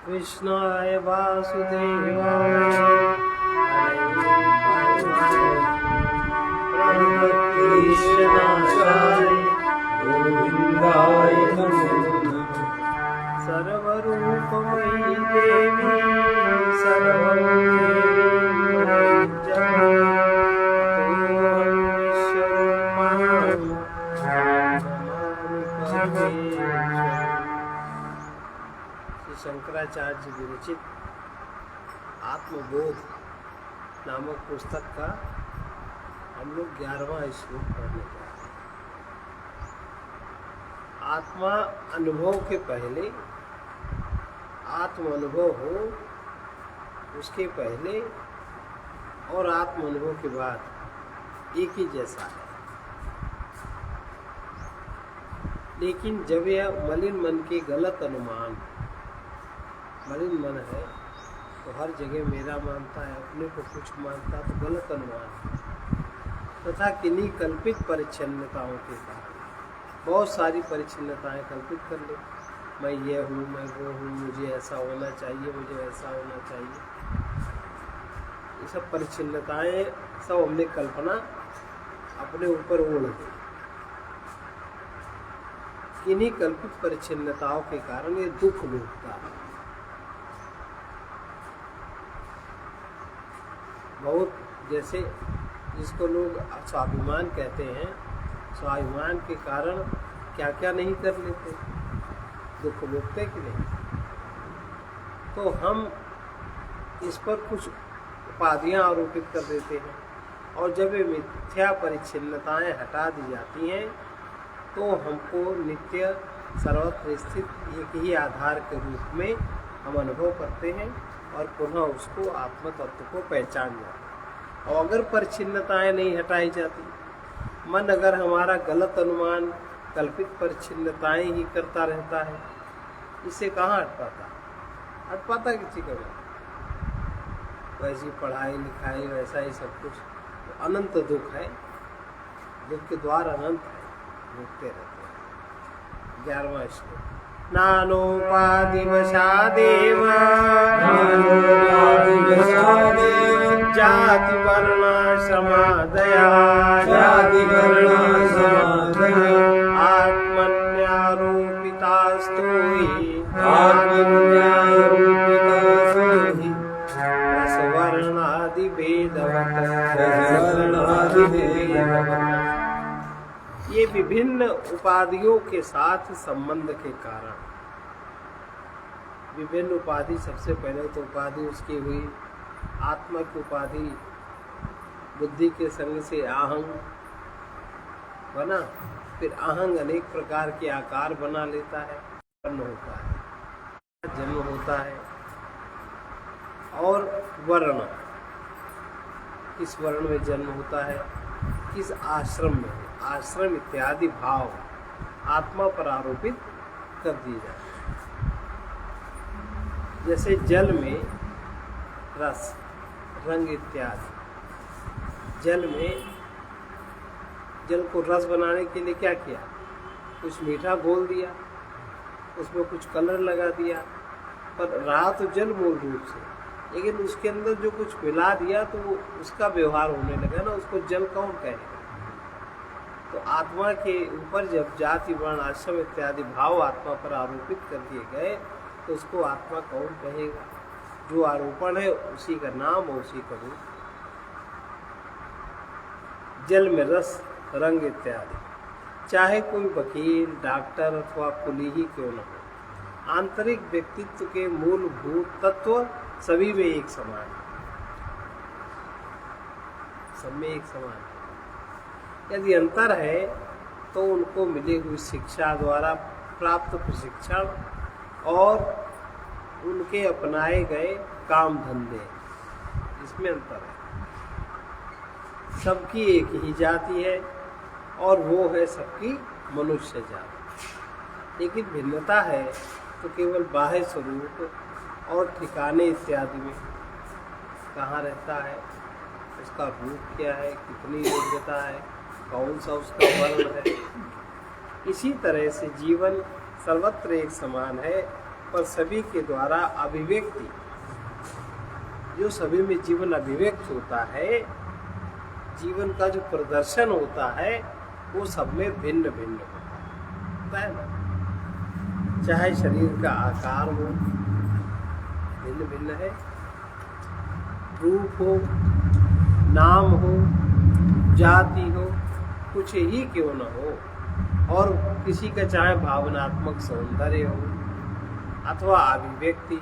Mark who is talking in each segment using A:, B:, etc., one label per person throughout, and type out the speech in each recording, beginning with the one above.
A: कृष्णाय वासुदेवाय प्रणतक्लेशनाशाय गोविन्दाय नमो नमः। सर्वरूपमयी देवी सर्वं देवी ततोऽहं विश्वरूपाणि नमामि परमेश्वरम्। श्री शंकराचार्य जी विरचित आत्मबोध नामक पुस्तक का हम लोग 11वां श्लोक पढ़ने जा रहे हैं। आत्मा अनुभव के पहले, आत्म अनुभव हो उसके पहले और आत्म अनुभव के बाद एक ही जैसा है। लेकिन जब यह मलिन मन के गलत अनुमान, मलिन मन है तो हर जगह मेरा मानता है, अपने को कुछ मानता तो गलत अनुमान तथा किन्हीं कल्पित परिच्छिन्नताओं के कारण बहुत सारी परिच्छिन्नताएं कल्पित कर ले। मैं ये हूँ, मैं वो हूँ, मुझे ऐसा होना चाहिए, मुझे ऐसा होना चाहिए। ये सब परिच्छिन्नताएं सब हमने कल्पना अपने ऊपर ओढ़ दी। किन्हीं कल्पित परिच्छिन्नताओं के कारण ये दुख भोगता है। बहुत जैसे जिसको लोग स्वाभिमान कहते हैं, स्वाभिमान के कारण क्या क्या नहीं कर लेते, दुख भोगते कि नहीं। तो हम इस पर कुछ उपाधियां आरोपित कर देते हैं और जब ये मिथ्या परिच्छिन्नताएं हटा दी जाती हैं तो हमको नित्य सर्वत्र स्थित एक ही आधार के रूप में हम अनुभव करते हैं और पुनः उसको आत्म तत्व को पहचान जाते हैं। और अगर परिच्छिन्नताएं नहीं हटाई जाती, मन अगर हमारा गलत अनुमान, कल्पित परिच्छिन्नताएं ही करता रहता है, इससे कहाँ हट पाता? हट पाता किसी का? वैसी पढ़ाई लिखाई, वैसा ही सब कुछ, तो अनंत दुख है, दुख के द्वार अनंत है, भोगते रहते हैं। 11वां श्लोक। नानोपाधिवशादेव जाति वर्णाश्रमादया आत्मन्यारोपितास्तो हि रसवर्णादिभेदवत्। ये विभिन्न उपाधियों के साथ संबंध के कारण, विभिन्न उपाधि, सबसे पहले तो उपाधि उसकी हुई आत्मा की उपाधि, बुद्धि के संग से आहंग बना, फिर आहंग अनेक प्रकार के आकार बना लेता है, जन्म होता है, जन्म होता है। और वर्ण, किस वर्ण में जन्म होता है, किस आश्रम में, आश्रम इत्यादि भाव आत्मा पर आरोपित कर दिए जाते हैं। जैसे जल में रस, रंग इत्यादि, जल में, जल को रस बनाने के लिए क्या किया? कुछ मीठा घोल दिया, उसमें कुछ कलर लगा दिया, पर रहा तो जल मूल रूप से, लेकिन उसके अंदर जो कुछ मिला दिया तो वो उसका व्यवहार होने लगा ना, उसको जल कौन कहेगा? तो आत्मा के ऊपर जब जाति वर्ण आश्रम इत्यादि भाव आत्मा पर आरोपित कर दिए गए तो उसको आत्मा कौन कहेगा? जो आरोपण है उसी का नाम और उसी का रूप। जल में रस, रंग इत्यादि, चाहे कोई वकील, डॉक्टर अथवा कुली ही क्यों न हो, आंतरिक व्यक्तित्व के मूलभूत तत्व सभी में एक समान है, सब में एक समान है। यदि अंतर है तो उनको मिली हुई शिक्षा द्वारा प्राप्त प्रशिक्षण और उनके अपनाए गए काम धंधे, इसमें अंतर है। सबकी एक ही जाति है और वो है सबकी मनुष्य जाति, लेकिन भिन्नता है तो केवल बाह्य स्वरूप और ठिकाने इत्यादि में। कहाँ रहता है, उसका रूप क्या है, कितनी योग्यता है, कौन सा उसका वर्ण है। इसी तरह से जीवन सर्वत्र एक समान है, पर सभी के द्वारा अभिव्यक्ति, जो सभी में जीवन अभिव्यक्त होता है, जीवन का जो प्रदर्शन होता है वो सब में भिन्न भिन्न होता है ना। चाहे शरीर का आकार हो, भिन्न भिन्न है, रूप हो, नाम हो, जाति हो, कुछ ही क्यों न हो, और किसी का चाहे भावनात्मक सौंदर्य हो अथवा अभिव्यक्ति,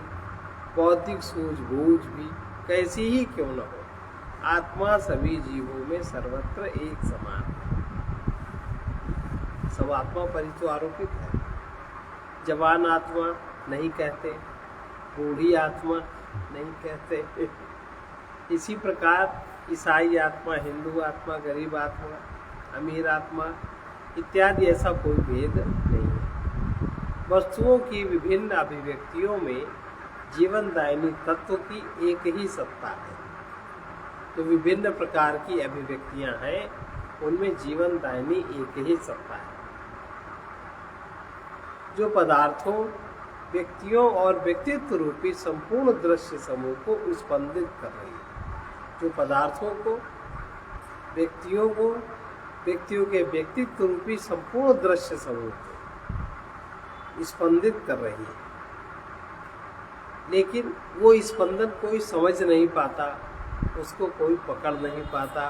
A: बौद्धिक सूझबूझ भी कैसी ही क्यों न हो, आत्मा सभी जीवों में सर्वत्र एक समान है। सब आत्मा पर ही तो आरोपित है। जवान आत्मा नहीं कहते, बूढ़ी आत्मा नहीं कहते। इसी प्रकार ईसाई आत्मा, हिंदू आत्मा, गरीब आत्मा, अमीर आत्मा इत्यादि ऐसा कोई भेद नहीं है। वस्तुओं की विभिन्न अभिव्यक्तियों में जीवनदायिनी तत्व की एक ही सत्ता है। तो विभिन्न प्रकार की अभिव्यक्तियां हैं, उनमें जीवनदायिनी एक ही सत्ता है, जो पदार्थों, व्यक्तियों और व्यक्तित्व रूपी संपूर्ण दृश्य समूह को स्पंदित कर रही है। जो पदार्थों को, व्यक्तियों को, व्यक्तियों के व्यक्तित्व रूपी संपूर्ण दृश्य समूह को स्पंदित कर रही है, लेकिन वो स्पंदन कोई समझ नहीं पाता, उसको कोई पकड़ नहीं पाता।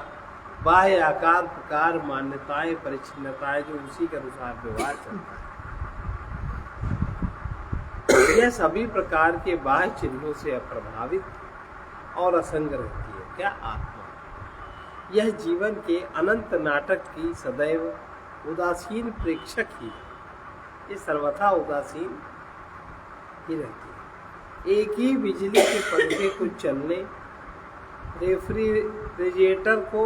A: बाह्य आकार, प्रकार, मान्यताएं, परिच्छिन्नताएं जो उसी के अनुसार व्यवहार चलता है, यह सभी प्रकार के बाह्य चिन्हों से अप्रभावित और असंग रहती है। क्या आत्मा यह जीवन के अनंत नाटक की सदैव उदासीन प्रेक्षक ही है। ये सर्वथा उदासीन ही रहती है। एक ही बिजली के पंखे को चलने, रेफ्रिजरेटर को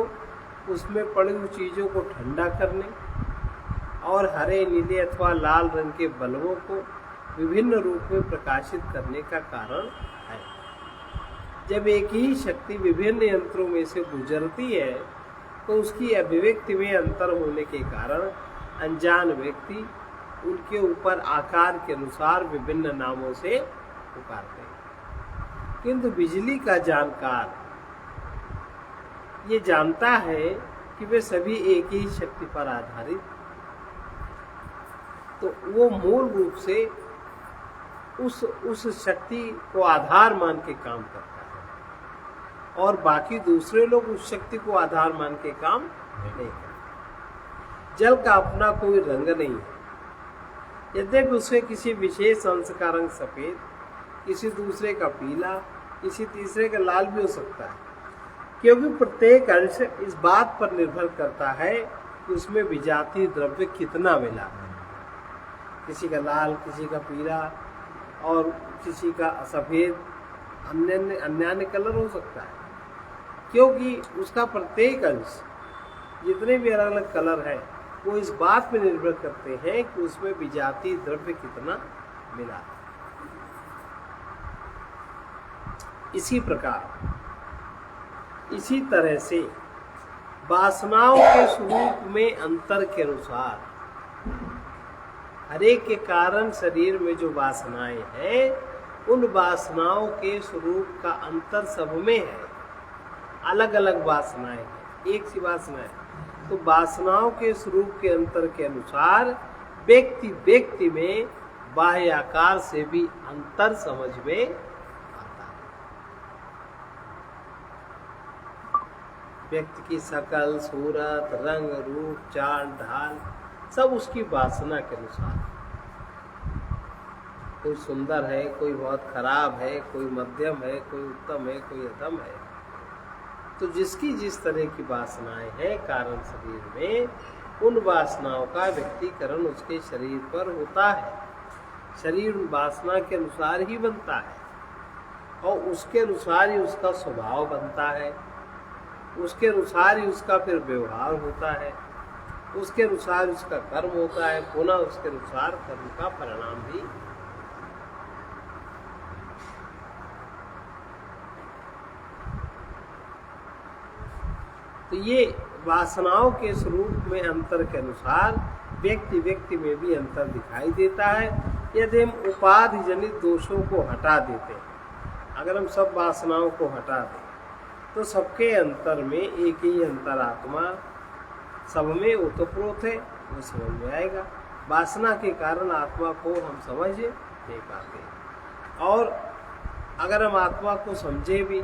A: उसमें पड़ी हुई चीज़ों को ठंडा करने और हरे, नीले अथवा लाल रंग के बल्बों को विभिन्न रूप में प्रकाशित करने का कारण है। जब एक ही शक्ति विभिन्न यंत्रों में से गुजरती है तो उसकी अभिव्यक्ति में अंतर होने के कारण अनजान व्यक्ति उनके ऊपर आकार के अनुसार विभिन्न नामों से पुकारते हैं। किंतु बिजली का जानकार ये जानता है कि वे सभी एक ही शक्ति पर आधारित, तो वो मूल रूप से उस शक्ति को आधार मान के काम करता है, और बाकी दूसरे लोग उस शक्ति को आधार मान के काम नहीं करते। जल का अपना कोई रंग नहीं है, यद्यपि उसमें किसी विशेष अंश का रंग सफेद, किसी दूसरे का पीला, किसी तीसरे का लाल भी हो सकता है, क्योंकि प्रत्येक अंश इस बात पर निर्भर करता है कि उसमें विजातीय द्रव्य कितना मिला है। किसी का लाल, किसी का पीला और किसी का सफेद, अन्य कलर हो सकता है, क्योंकि उसका प्रत्येक अंश, जितने भी अलग अलग कलर है, वो इस बात पर निर्भर करते हैं कि उसमें विजातीय द्रव्य कितना मिला है। इसी प्रकार, इसी तरह से वासनाओं के स्वरूप में अंतर के अनुसार हरेक के कारण शरीर में जो वासनाएं हैं, उन वासनाओं के स्वरूप का अंतर सब में है। अलग अलग वासनाएं हैं, एक सी वासना है, तो वासनाओं के स्वरूप के अंतर के अनुसार व्यक्ति व्यक्ति में बाह्य आकार से भी अंतर समझ में आता है। व्यक्ति की शकल, सूरत, रंग, रूप, चाल, ढाल सब उसकी वासना के अनुसार, कोई सुंदर है, कोई बहुत खराब है, कोई मध्यम है, कोई उत्तम है, कोई अधम है। तो जिसकी जिस तरह की वासनाएं हैं कारण शरीर में, उन वासनाओं का व्यक्तिकरण उसके शरीर पर होता है। शरीर वासना के अनुसार ही बनता है और उसके अनुसार ही उसका स्वभाव बनता है, उसके अनुसार ही उसका फिर व्यवहार होता है, उसके अनुसार उसका कर्म होता है, पुनः उसके अनुसार कर्म का परिणाम भी। तो ये वासनाओं के स्वरूप में अंतर के अनुसार व्यक्ति व्यक्ति में भी अंतर दिखाई देता है, यदि हम उपाधि जनित दोषों को हटा देते हैं, अगर हम सब वासनाओं को हटा दें तो सबके अंतर में एक ही अंतरात्मा सब में ओतप्रोत है, वो समझ में आएगा। वासना के कारण आत्मा को हम समझ नहीं पाते, और अगर हम आत्मा को समझे भी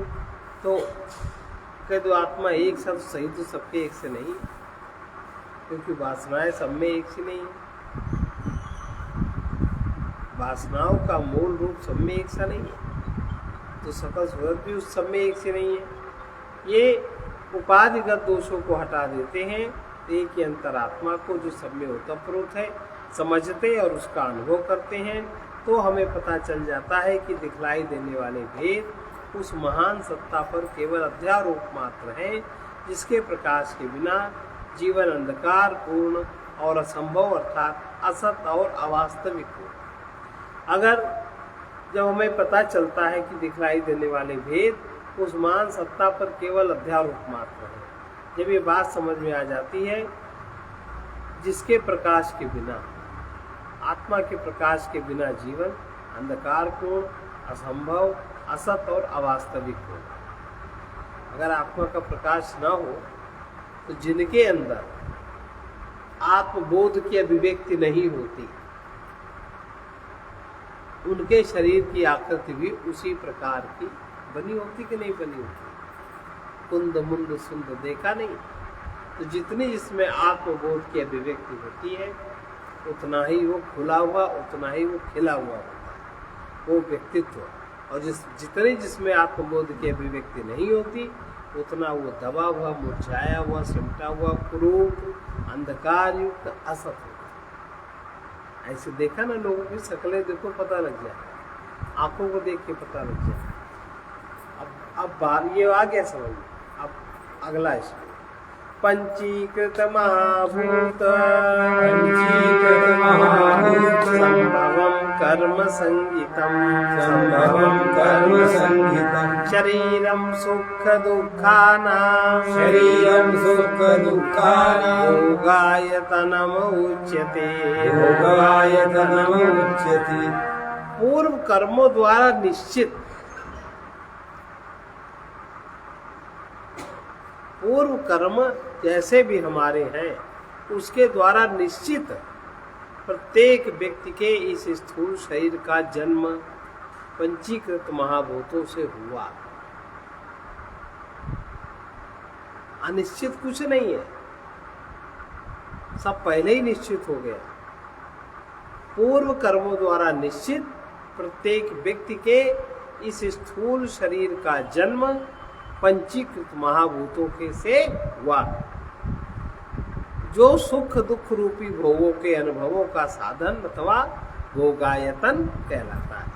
A: तो कह दो आत्मा एक साथ सही, तो सबके एक से नहीं, क्योंकि वासनाएं सब में एक से नहीं है। वासनाओं का मूल रूप सब में एक सा नहीं है, तो सकल सूरत भी उस सब में एक से नहीं है। ये उपाधिगत दोषों को हटा देते हैं, एक ही अंतरात्मा को जो सब में ओतप्रोत है समझते और उसका अनुभव करते हैं, तो हमें पता चल जाता है कि दिखलाई देने वाले भेद उस महान सत्ता पर केवल अध्यारोप मात्र है, जिसके प्रकाश के बिना जीवन अंधकार पूर्ण और असंभव अर्थात असत और अवास्तविक हो। अगर जब हमें पता चलता है कि दिखलाई देने वाले भेद उस महान सत्ता पर केवल अध्यारोप मात्र है, जब ये बात समझ में आ जाती है, जिसके प्रकाश के बिना, आत्मा के प्रकाश के बिना जीवन अंधकारपूर्ण, असंभव, असत और अवास्तविक हो। अगर आत्मा का प्रकाश न हो तो जिनके अंदर आत्मबोध की अभिव्यक्ति नहीं होती, उनके शरीर की आकृति भी उसी प्रकार की बनी होती कि नहीं बनी होती। कुंद मुंद सुंद देखा नहीं, तो जितनी जिसमें आत्मबोध की अभिव्यक्ति होती है उतना ही वो खुला हुआ, उतना ही वो खिला हुआ होता है वो व्यक्तित्व, और जितने जिसमें आत्मबोध की अभिव्यक्ति नहीं होती उतना वो दबा हुआ, मुरझाया हुआ, सिमटा हुआ, कुरूप, अंधकार युक्त, असत होता। ऐसे देखा ना, लोगों की शक्लें देखो पता लग जाए, आंखों को देख के पता लग जाए। अब बार ये आ गया समझ में। अब अगला इसमें पंचीकृत महाभूत संभवम कर्म संगीतम शरीरम सुख दुखानां भोगायतनम उच्यते। पूर्व कर्मों द्वारा निश्चित, पूर्व कर्म जैसे भी हमारे हैं उसके द्वारा निश्चित प्रत्येक व्यक्ति के इस स्थूल शरीर का जन्म पंचीकृत महाभूतों से हुआ। अनिश्चित कुछ नहीं है, सब पहले ही निश्चित हो गया। पूर्व कर्मों द्वारा निश्चित प्रत्येक व्यक्ति के इस स्थूल शरीर का जन्म पंचीकृत महाभूतों के से हुआ, जो सुख दुख रूपी भोगों के अनुभवों का साधन अथवा भोगायतन कहलाता है।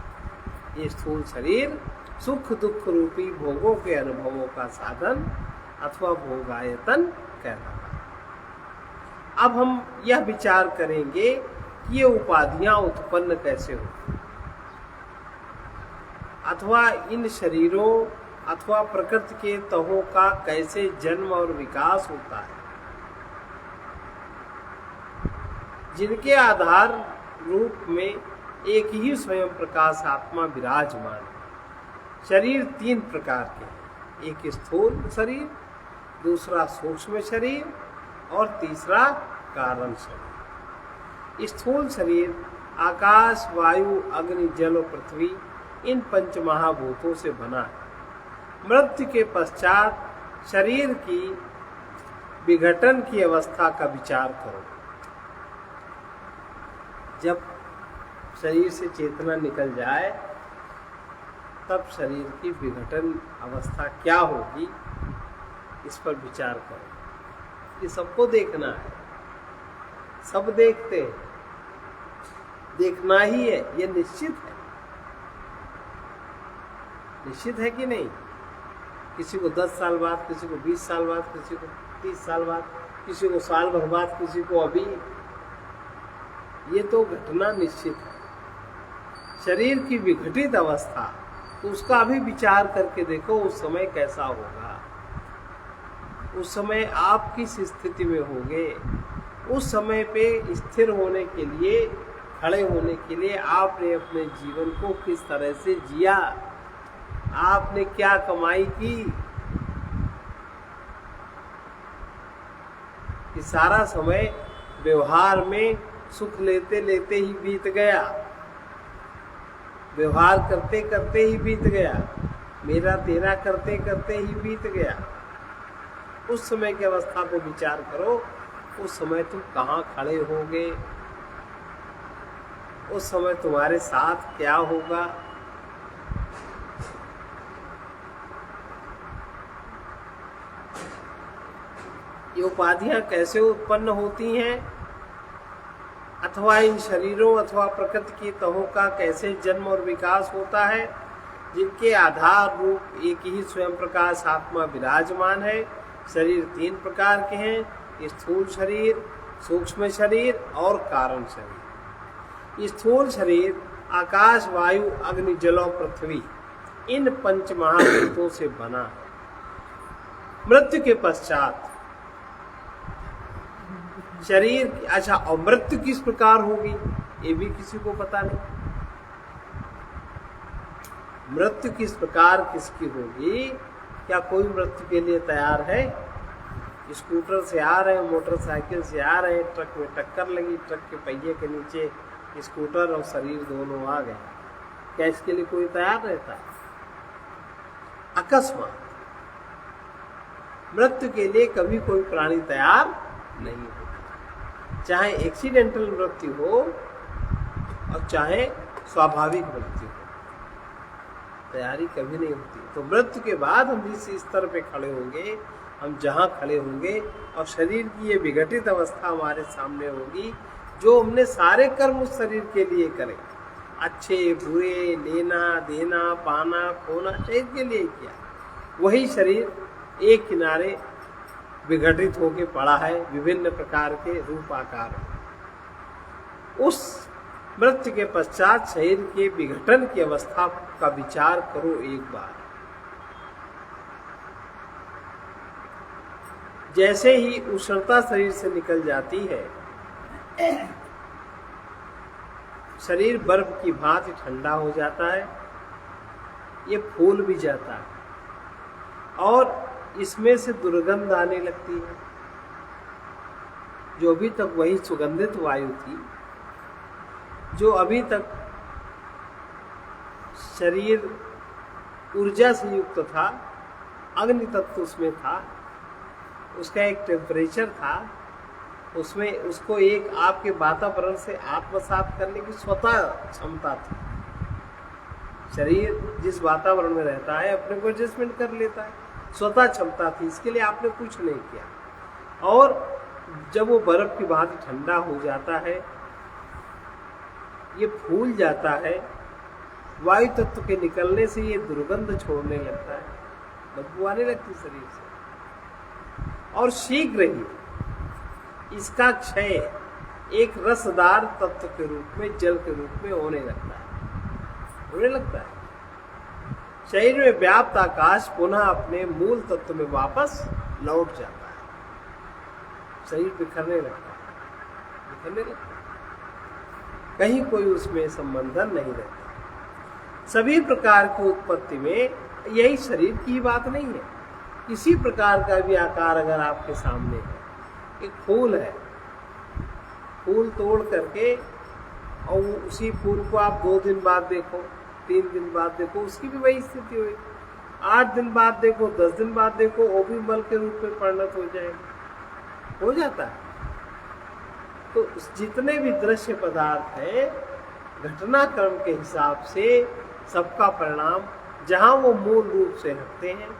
A: ये स्थूल शरीर सुख दुख रूपी भोगों के अनुभवों का साधन अथवा भोगायतन कहलाता है। अब हम यह विचार करेंगे कि ये उपाधियां उत्पन्न कैसे होती, अथवा इन शरीरों अथवा प्रकृति के तहों का कैसे जन्म और विकास होता है, जिनके आधार रूप में एक ही स्वयं प्रकाश आत्मा विराजमान है। शरीर तीन प्रकार के हैं, एक स्थूल शरीर, दूसरा सूक्ष्म शरीर और तीसरा कारण शरीर। स्थूल शरीर आकाश, वायु, अग्नि, जल और पृथ्वी इन पंच महाभूतों से बना है। मृत्यु के पश्चात शरीर की विघटन की अवस्था का विचार करो। जब शरीर से चेतना निकल जाए तब शरीर की विघटन अवस्था क्या होगी, इस पर विचार करो। ये सबको देखना है, सब देखते हैं, देखना ही है, ये निश्चित है। निश्चित है कि नहीं? किसी को 10 साल बाद, किसी को 20 साल बाद, किसी को 30 साल बाद, किसी को साल भर बाद, किसी को अभी। ये तो घटना निश्चित है। शरीर की विघटित अवस्था, तो उसका अभी विचार करके देखो उस समय कैसा होगा, उस समय आप किस स्थिति में होंगे। उस समय पे स्थिर होने के लिए खड़े होने के लिए आपने अपने जीवन को किस तरह से जिया, आपने क्या कमाई की कि सारा समय व्यवहार में सुख लेते लेते ही बीत गया, व्यवहार करते करते ही बीत गया, मेरा तेरा करते करते ही बीत गया। उस समय की अवस्था पे विचार करो, उस समय तुम कहाँ खड़े होगे, उस समय तुम्हारे साथ क्या होगा। ये उपाधियां कैसे उत्पन्न होती हैं, अथवा इन शरीरों अथवा प्रकृति की तहों का कैसे जन्म और विकास होता है, जिनके आधार रूप एक ही स्वयं प्रकाश आत्मा विराजमान है। शरीर 3 प्रकार के हैं, स्थूल शरीर, सूक्ष्म शरीर और कारण शरीर। स्थूल शरीर आकाश, वायु, अग्नि, जल और पृथ्वी, इन 5 महाभूतों से बना है। मृत्यु के पश्चात शरीर, अच्छा, और मृत्यु किस प्रकार होगी ये भी किसी को पता नहीं। मृत्यु किस प्रकार किसकी होगी, क्या कोई मृत्यु के लिए तैयार है? स्कूटर से आ रहे हैं, मोटरसाइकिल से आ रहे हैं, ट्रक में टक्कर लगी, ट्रक के पहिए के नीचे स्कूटर और शरीर दोनों आ गए, क्या इसके लिए कोई तैयार रहता है? अकस्मात मृत्यु के लिए कभी कोई प्राणी तैयार नहीं होता, चाहे एक्सीडेंटल मृत्यु हो और चाहे स्वाभाविक मृत्यु हो, तैयारी कभी नहीं होती। तो मृत्यु के बाद हम जिस स्तर पे खड़े होंगे, हम जहाँ खड़े होंगे और शरीर की ये विघटित अवस्था हमारे सामने होगी, जो हमने सारे कर्म उस शरीर के लिए करे, अच्छे बुरे, लेना देना, पाना खोना, शरीर के लिए किया, वही शरीर एक किनारे विघटित होके पड़ा है, विभिन्न प्रकार के रूप आकार। उस मृत्यु के पश्चात शरीर के विघटन की अवस्था का विचार करो एक बार। जैसे ही उष्णता शरीर से निकल जाती है, शरीर बर्फ की भांति ठंडा हो जाता है, ये फूल भी जाता है और इसमें से दुर्गंध आने लगती है। जो अभी तक वही सुगंधित वायु थी, जो अभी तक शरीर ऊर्जा से युक्त था, अग्नि तत्व उसमें था, उसका एक टेम्परेचर था, उसमें उसको एक आपके वातावरण से आत्मसात करने की स्वतः क्षमता थी। शरीर जिस वातावरण में रहता है अपने को एडजस्टमेंट कर लेता है, स्वतः क्षमता थी, इसके लिए आपने कुछ नहीं किया। और जब वो बर्फ की भांति ठंडा हो जाता है, ये फूल जाता है, वायु तत्व के निकलने से ये दुर्गंध छोड़ने लगता है, बदबू आने लगती शरीर से, और शीघ्र ही इसका क्षय एक रसदार तत्व के रूप में, जल के रूप में होने लगता है। शरीर में व्याप्त आकाश पुनः अपने मूल तत्व में वापस लौट जाता है, शरीर बिखरने लगता है, कहीं कोई उसमें संबंधन नहीं रहता। सभी प्रकार की उत्पत्ति में यही शरीर की बात नहीं है, किसी प्रकार का भी आकार अगर आपके सामने है, एक फूल है, फूल तोड़ करके और उसी फूल को आप 2 दिन बाद देखो, 3 दिन बाद देखो, उसकी भी वही स्थिति हुई, 8 दिन बाद देखो, 10 दिन बाद देखो, वो भी मल के रूप में परिणत हो जाएगा, हो जाता है। तो जितने भी दृश्य पदार्थ हैं, घटनाक्रम के हिसाब से सबका परिणाम, जहाँ वो मूल रूप से हटते हैं,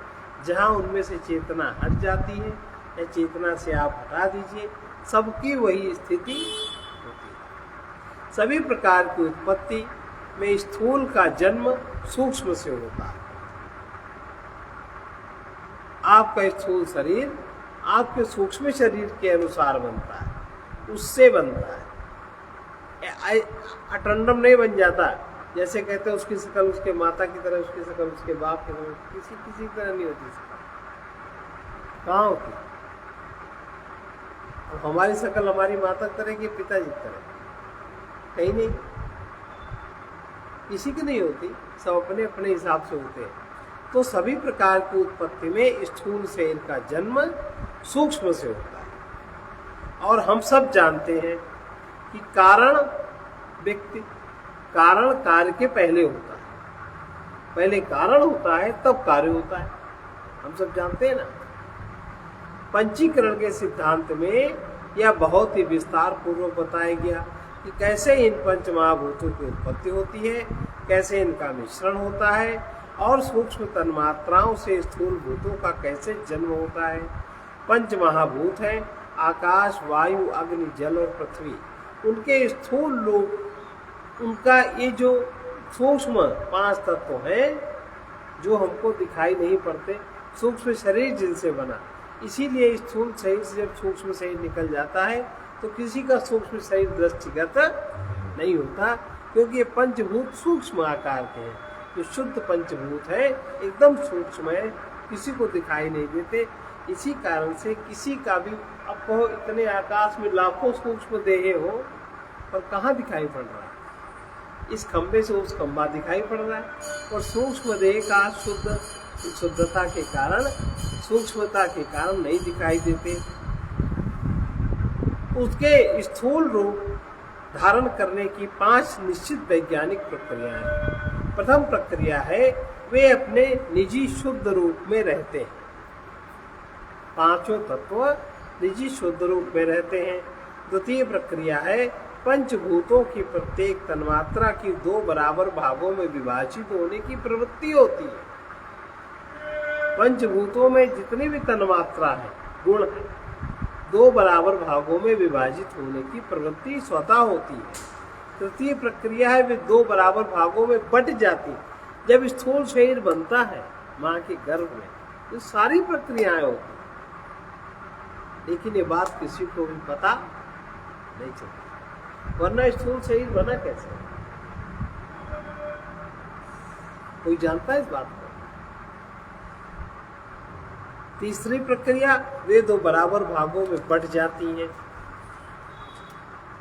A: जहाँ उनमें से चेतना हट जाती है या चेतना से आप हटा दीजिए, सबकी वही स्थिति होती है। सभी प्रकार की उत्पत्ति में स्थूल का जन्म सूक्ष्म से होता है। आपका स्थूल शरीर आपके सूक्ष्म शरीर के अनुसार बनता है, उससे बनता है, अटंडम नहीं बन जाता। जैसे कहते हैं उसकी शकल उसके माता की तरह, उसकी शकल उसके बाप की तरह, किसी तरह नहीं होती शकल, कहाँ होती? और हमारी शकल हमारी माता की तरह की पिताजी की तरह, कहीं नहीं, किसी की नहीं होती, सब अपने अपने हिसाब से होते हैं। तो सभी प्रकार की उत्पत्ति में स्थूल शरीर का जन्म सूक्ष्म से होता है। और हम सब जानते हैं कि कारण व्यक्ति, कारण कार्य के पहले होता है, पहले कारण होता है तब कार्य होता है, हम सब जानते हैं ना। पंचीकरण के सिद्धांत में यह बहुत ही विस्तार पूर्वक बताया गया कि कैसे इन पंच महाभूतों की उत्पत्ति होती है, कैसे इनका मिश्रण होता है और सूक्ष्म तन्मात्राओं से स्थूल भूतों का कैसे जन्म होता है। पंच महाभूत हैं आकाश, वायु, अग्नि, जल और पृथ्वी। उनके स्थूल रूप, उनका ये जो सूक्ष्म 5 तत्व हैं जो हमको दिखाई नहीं पड़ते, सूक्ष्म शरीर जिनसे बना, इसीलिए स्थूल शरीर से जब सूक्ष्म शरीर निकल जाता है तो किसी का सूक्ष्म शरीर दृष्टिगत नहीं होता, क्योंकि ये पंचभूत सूक्ष्म आकार के हैं। जो शुद्ध पंचभूत है एकदम सूक्ष्म है, किसी को दिखाई नहीं देते। इसी कारण से किसी का भी, अब कहो इतने आकाश में लाखों सूक्ष्म देहे हो पर कहाँ दिखाई पड़ रहा है? इस खंबे से उस खंबा दिखाई पड़ रहा है। और सूक्ष्म देह का शुद्धता के कारण, सूक्ष्मता के कारण नहीं दिखाई देते। उसके स्थूल रूप धारण करने की 5 निश्चित वैज्ञानिक प्रक्रियाएं हैं। प्रथम प्रक्रिया है वे अपने निजी शुद्ध रूप में रहते हैं, 5 तत्व निजी शुद्ध रूप में रहते हैं। द्वितीय प्रक्रिया है पंचभूतों की प्रत्येक तन्मात्रा की 2 बराबर भागों में विभाजित होने की प्रवृत्ति होती है। पंचभूतों में जितनी भी तन्मात्रा है, गुण है, 2 बराबर भागों में विभाजित होने की प्रवृत्ति स्वतः होती है। तृतीय प्रक्रिया है वे 2 बराबर भागों में बट जाती है। जब स्थूल शरीर बनता है माँ के गर्भ में, तो सारी प्रक्रियाएं होती, लेकिन ये बात किसी को भी पता नहीं चलती। वरना स्थूल शरीर बना कैसे? कोई जानता है इस बात को? तीसरी प्रक्रिया, वे 2 बराबर भागों में बट जाती हैं।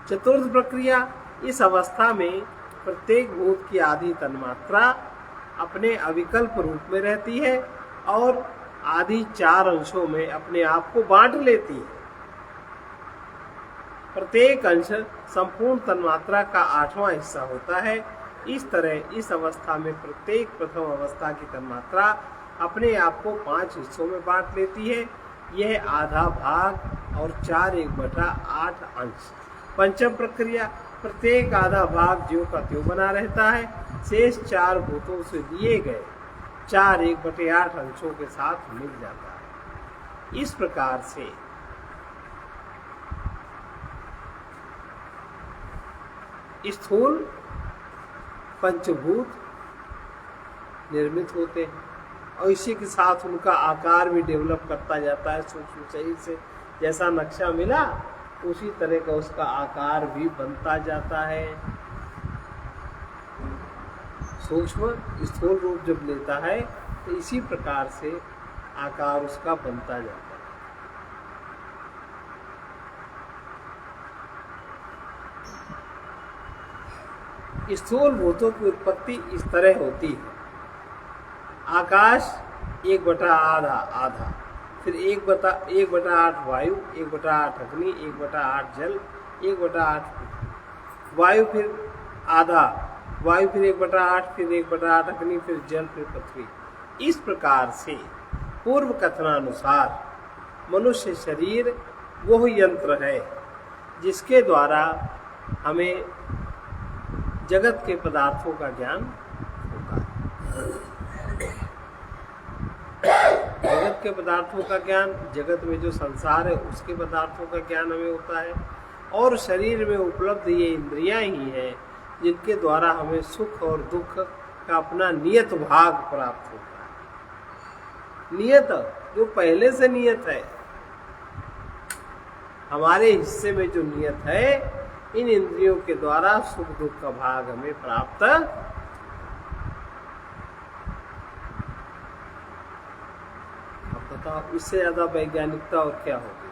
A: चतुर्थ प्रक्रिया, इस अवस्था में प्रत्येक भूत की आधी तन्मात्रा अपने अविकल्प रूप में रहती है और आधी 4 अंशों में अपने आप को बांट लेती है। प्रत्येक अंश संपूर्ण तन्मात्रा का 8वां हिस्सा होता है। इस तरह इस अवस्था में प्रत्येक प्रथम अवस्था की तन्मात्रा अपने आप को 5 हिस्सों में बांट लेती है। यह आधा भाग और 4/8 अंश। पंचम प्रक्रिया, प्रत्येक आधा भाग ज्यों का त्यों बना रहता है, शेष 4 भूतों से दिए गए 4/8 अंशों के साथ मिल जाता है। इस प्रकार से स्थूल पंचभूत निर्मित होते हैं और इसी के साथ उनका आकार भी डेवलप करता जाता है। सूक्ष्म शरीर से जैसा नक्शा मिला उसी तरह का उसका आकार भी बनता जाता है। सूक्ष्म स्थूल रूप जब लेता है तो इसी प्रकार से आकार उसका बनता जाता है। स्थूल भूतों की उत्पत्ति इस तरह होती है। आकाश 1/8 आधा, फिर 1/8 वायु, 1/8 अग्नि, 1/8 जल, 1/8 वायु, फिर आधा वायु, फिर 1/8, फिर 1/8 अग्नि, फिर जल, फिर पृथ्वी। इस प्रकार से पूर्व कथनानुसार मनुष्य शरीर वह यंत्र है जिसके द्वारा हमें जगत के पदार्थों का ज्ञान होता है। जगत के पदार्थों का ज्ञान, जगत में जो संसार है उसके पदार्थों का ज्ञान हमें होता है। और शरीर में उपलब्ध ये इंद्रियां ही हैं जिनके द्वारा हमें सुख और दुख का अपना नियत भाग प्राप्त होता है। नियत जो पहले से नियत है, हमारे हिस्से में जो नियत है, इन इंद्रियों के द्वारा सुख दुख का भाग हमें प्राप्त। अब बताओ इससे ज्यादा वैज्ञानिकता और क्या होगी?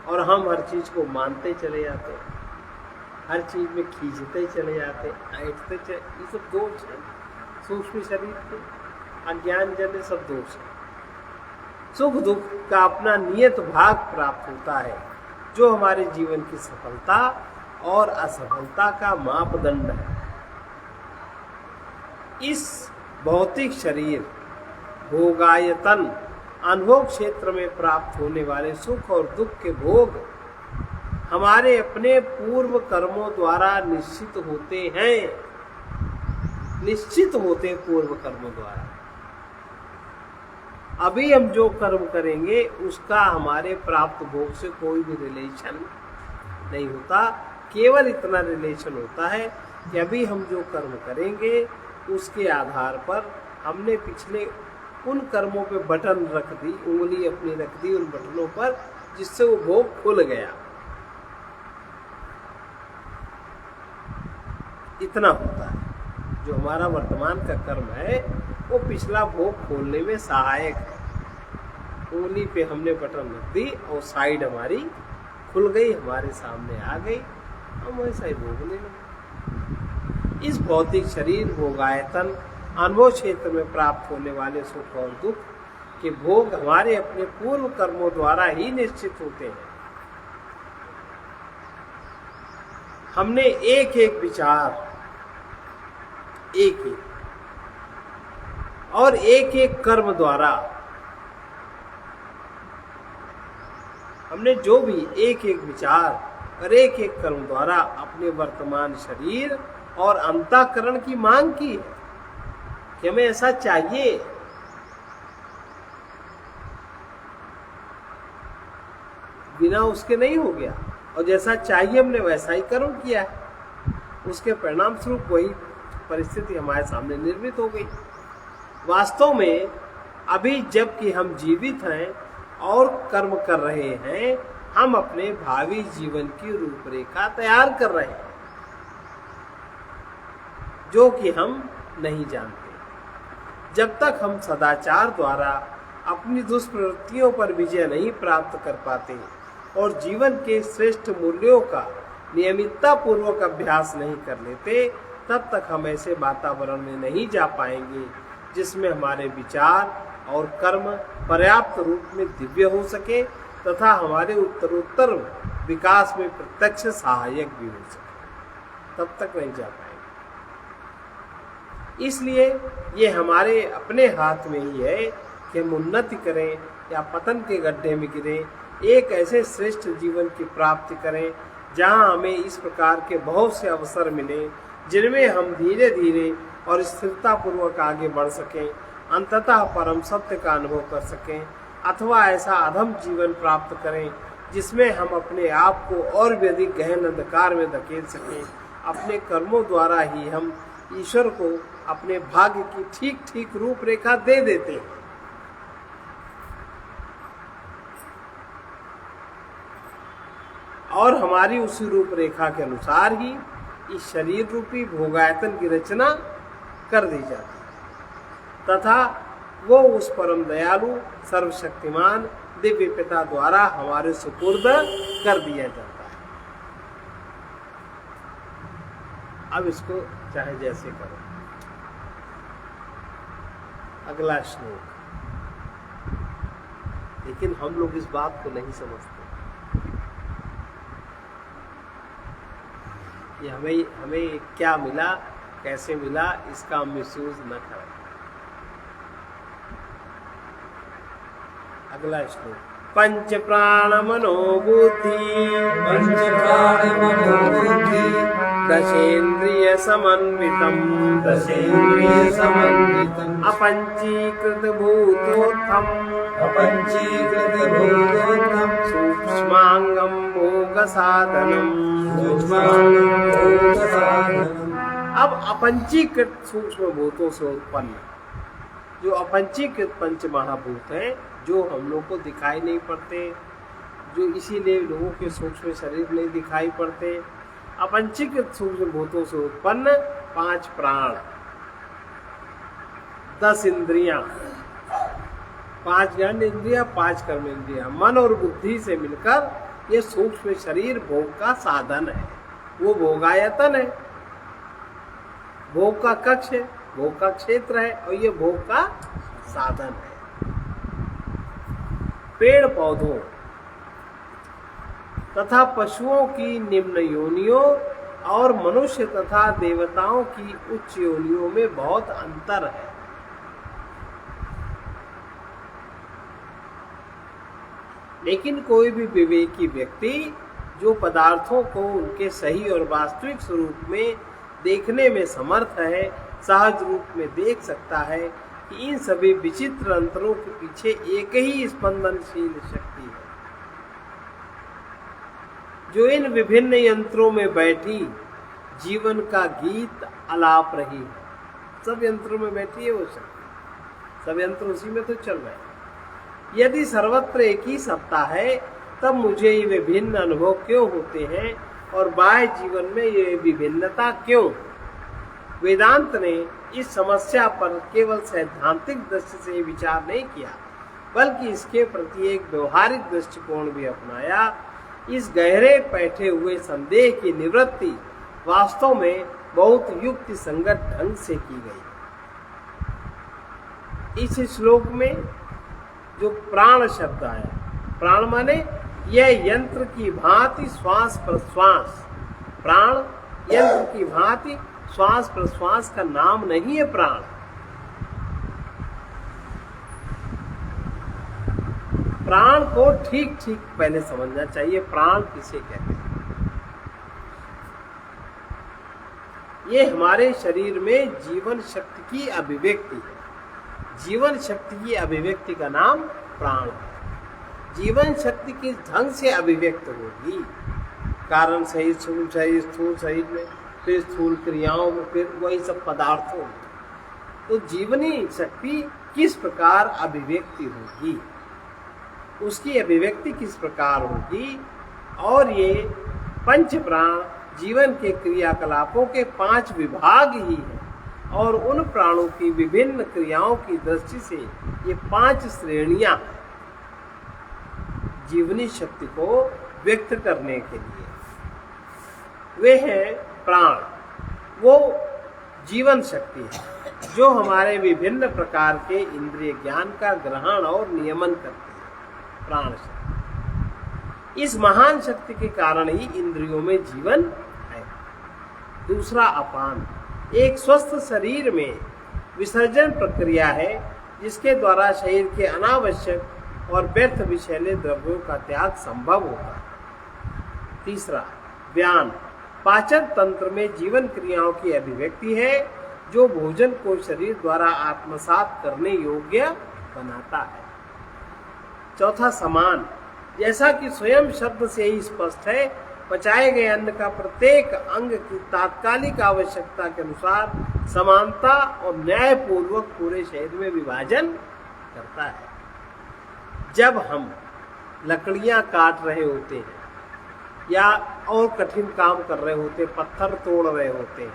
A: और हम हर चीज को मानते चले जाते हैं। हर चीज में खींचते चले जाते, ऐंठते चले, ये सब दोष है सूक्ष्म शरीर के, अज्ञान जन्य सब दोष है। सुख दुख का अपना नियत भाग प्राप्त होता है, जो हमारे जीवन की सफलता और असफलता का मापदंड है। इस भौतिक शरीर भोगायतन अनुभव क्षेत्र में प्राप्त होने वाले सुख और दुख के भोग हमारे अपने पूर्व कर्मों द्वारा निश्चित होते हैं, निश्चित होते हैं पूर्व कर्मों द्वारा। अभी हम जो कर्म करेंगे उसका हमारे प्राप्त भोग से कोई भी रिलेशन नहीं होता। केवल इतना रिलेशन होता है कि अभी हम जो कर्म करेंगे उसके आधार पर हमने पिछले उन कर्मों पे बटन रख दी, उंगली अपनी रख दी उन बटनों पर, जिससे वो भोग खुल गया। इतना होता है। जो हमारा वर्तमान का कर्म है वो पिछला भोग खोलने में सहायक है। उंगली पे हमने बटन रख दी और साइड हमारी खुल गई, हमारे सामने आ गई, हम वैसा ही भोगने लगे। इस भौतिक शरीर भोगायतन अनुभव क्षेत्र में प्राप्त होने वाले सुख और दुख के भोग हमारे अपने पूर्व कर्मों द्वारा ही निश्चित होते हैं। हमने एक एक विचार, एक और एक कर्म द्वारा हमने जो भी एक विचार और एक कर्म द्वारा अपने वर्तमान शरीर और अंतःकरण की मांग की है कि हमें ऐसा चाहिए। बिना उसके नहीं हो गया, और जैसा चाहिए हमने वैसा ही कर्म किया है, उसके परिणाम स्वरूप वही परिस्थिति हमारे सामने निर्मित हो गई। वास्तव में अभी जबकि हम जीवित हैं और कर्म कर रहे हैं, हम अपने भावी जीवन की रूपरेखा तैयार कर रहे हैं, जो कि हम नहीं जानते। जब तक हम सदाचार द्वारा अपनी दुष्प्रवृत्तियों पर विजय नहीं प्राप्त कर पाते और जीवन के श्रेष्ठ मूल्यों का नियमितता पूर्वक अभ्यास नहीं कर लेते, तब तक हम ऐसे वातावरण में नहीं जा पाएंगे जिसमें हमारे विचार और कर्म पर्याप्त रूप में दिव्य हो सके तथा हमारे उत्तरोत्तर विकास में प्रत्यक्ष सहायक भी हो सके। तब तक नहीं जा पाएंगे। इसलिए ये हमारे अपने हाथ में ही है कि हम उन्नति करें या पतन के गड्ढे में गिरें, एक ऐसे श्रेष्ठ जीवन की प्राप्ति करें जहां हमें इस प्रकार के बहुत से अवसर मिले, जिनमें हम धीरे धीरे और स्थिरता पूर्वक आगे बढ़ सकें, अंततः परम सत्य का अनुभव कर सकें, अथवा ऐसा अधम जीवन प्राप्त करें जिसमें हम अपने आप को और भी अधिक गहन अंधकार में धकेल सकें। अपने कर्मों द्वारा ही हम ईश्वर को अपने भाग्य की ठीक ठीक रूपरेखा दे देते हैं। और हमारी उसी रूपरेखा के अनुसार ही इस शरीर रूपी भोगायतन की रचना कर दी जाती है तथा वो उस परम दयालु सर्वशक्तिमान दिव्य पिता द्वारा हमारे सुपुर्द कर दिया जाता है। अब इसको चाहे जैसे करो। अगला श्लोक। लेकिन हम लोग इस बात को नहीं समझते कि हमें क्या मिला, कैसे मिला, इसका मिसयूज न करें। अगला श्लोक। पंच प्राण मनोबुद्धि दशेन्द्रिय समन्वितम् अपंचीकृत भूतोत्थम सूक्ष्मांगम भोग साधनम। अब अपंचीकृत सूक्ष्म भूतों से उत्पन्न जो अपंचीकृत पंच महाभूत हैं, जो हम लोग को दिखाई नहीं पड़ते, जो इसीलिए लोगों के सूक्ष्म शरीर नहीं दिखाई पड़ते, अपंचीकृत सूक्ष्म भूतों से उत्पन्न 5 प्राण, 10 इंद्रियां, 5 ज्ञान इंद्रियां, 5 कर्म इंद्रियां, मन और बुद्धि से मिलकर ये सूक्ष्म शरीर भोग का साधन है। वो भोगायतन है, भोग का कक्ष है, भोग का क्षेत्र है, और ये भोग का साधन है। पेड़ पौधों तथा पशुओं की निम्न योनियों और मनुष्य तथा देवताओं की उच्च योनियों में बहुत अंतर है। लेकिन कोई भी विवेकी व्यक्ति जो पदार्थों को उनके सही और वास्तविक स्वरूप में देखने में समर्थ है, सहज रूप में देख सकता है कि इन सभी विचित्र अंतरों के पीछे एक ही स्पंदनशील शक्ति है, जो इन विभिन्न यंत्रों में बैठी जीवन का गीत अलाप रही है। सब यंत्रों में बैठी है वो शक्ति, सब यंत्र उसी में तो चल रहे हैं। यदि सर्वत्र एक ही सत्ता है, तब मुझे ये विभिन्न अनुभव क्यों होते हैं और बाह्य जीवन में ये विभिन्नता क्यों? वेदांत ने इस समस्या पर केवल सैद्धांतिक दृष्टि से विचार नहीं किया, बल्कि इसके प्रति एक व्यवहारिक दृष्टिकोण भी अपनाया। इस गहरे बैठे हुए संदेह की निवृत्ति वास्तव में बहुत युक्ति संगत ढंग से की गई। इस श्लोक में जो प्राण शब्द आया, प्राण माने यह यंत्र की भांति श्वास प्रश्वास, प्राण यंत्र की भांति श्वास प्रश्वास का नाम नहीं है। प्राण प्राण को ठीक ठीक पहले समझना चाहिए। प्राण किसे कहते हैं? ये हमारे शरीर में जीवन शक्ति की अभिव्यक्ति है। जीवन शक्ति की अभिव्यक्ति का नाम प्राण है। जीवन शक्ति किस ढंग से अभिव्यक्त होगी? कारण शरीर, स्थूल शरीर, स्थूल शरीर में, फिर स्थूल क्रियाओं में, फिर वही सब पदार्थों में। तो जीवनी शक्ति किस प्रकार अभिव्यक्ति होगी, उसकी अभिव्यक्ति किस प्रकार होगी? और ये पंच प्राण जीवन के क्रियाकलापों के 5 विभाग ही हैं, और उन प्राणों की विभिन्न क्रियाओं की दृष्टि से ये 5 श्रेणियां जीवनी शक्ति को व्यक्त करने के लिए वे हैं। प्राण वो जीवन शक्ति है जो हमारे विभिन्न प्रकार के इंद्रिय ज्ञान का ग्रहण और नियमन करती है। प्राण शक्ति, इस महान शक्ति के कारण ही इंद्रियों में जीवन है। दूसरा अपान, एक स्वस्थ शरीर में विसर्जन प्रक्रिया है जिसके द्वारा शरीर के अनावश्यक और व्यर्थ विषैले द्रव्यों का त्याग संभव होता है। तीसरा व्यान, पाचन तंत्र में जीवन क्रियाओं की अभिव्यक्ति है जो भोजन को शरीर द्वारा आत्मसात करने योग्य बनाता है। चौथा समान, जैसा कि स्वयं शब्द से ही स्पष्ट है, पचाए गए अन्न का प्रत्येक अंग की तात्कालिक आवश्यकता के अनुसार समानता और न्यायपूर्वक पूरे शरीर में विभाजन करता है। जब हम लकड़ियां काट रहे होते हैं या और कठिन काम कर रहे होते हैं, पत्थर तोड़ रहे होते हैं,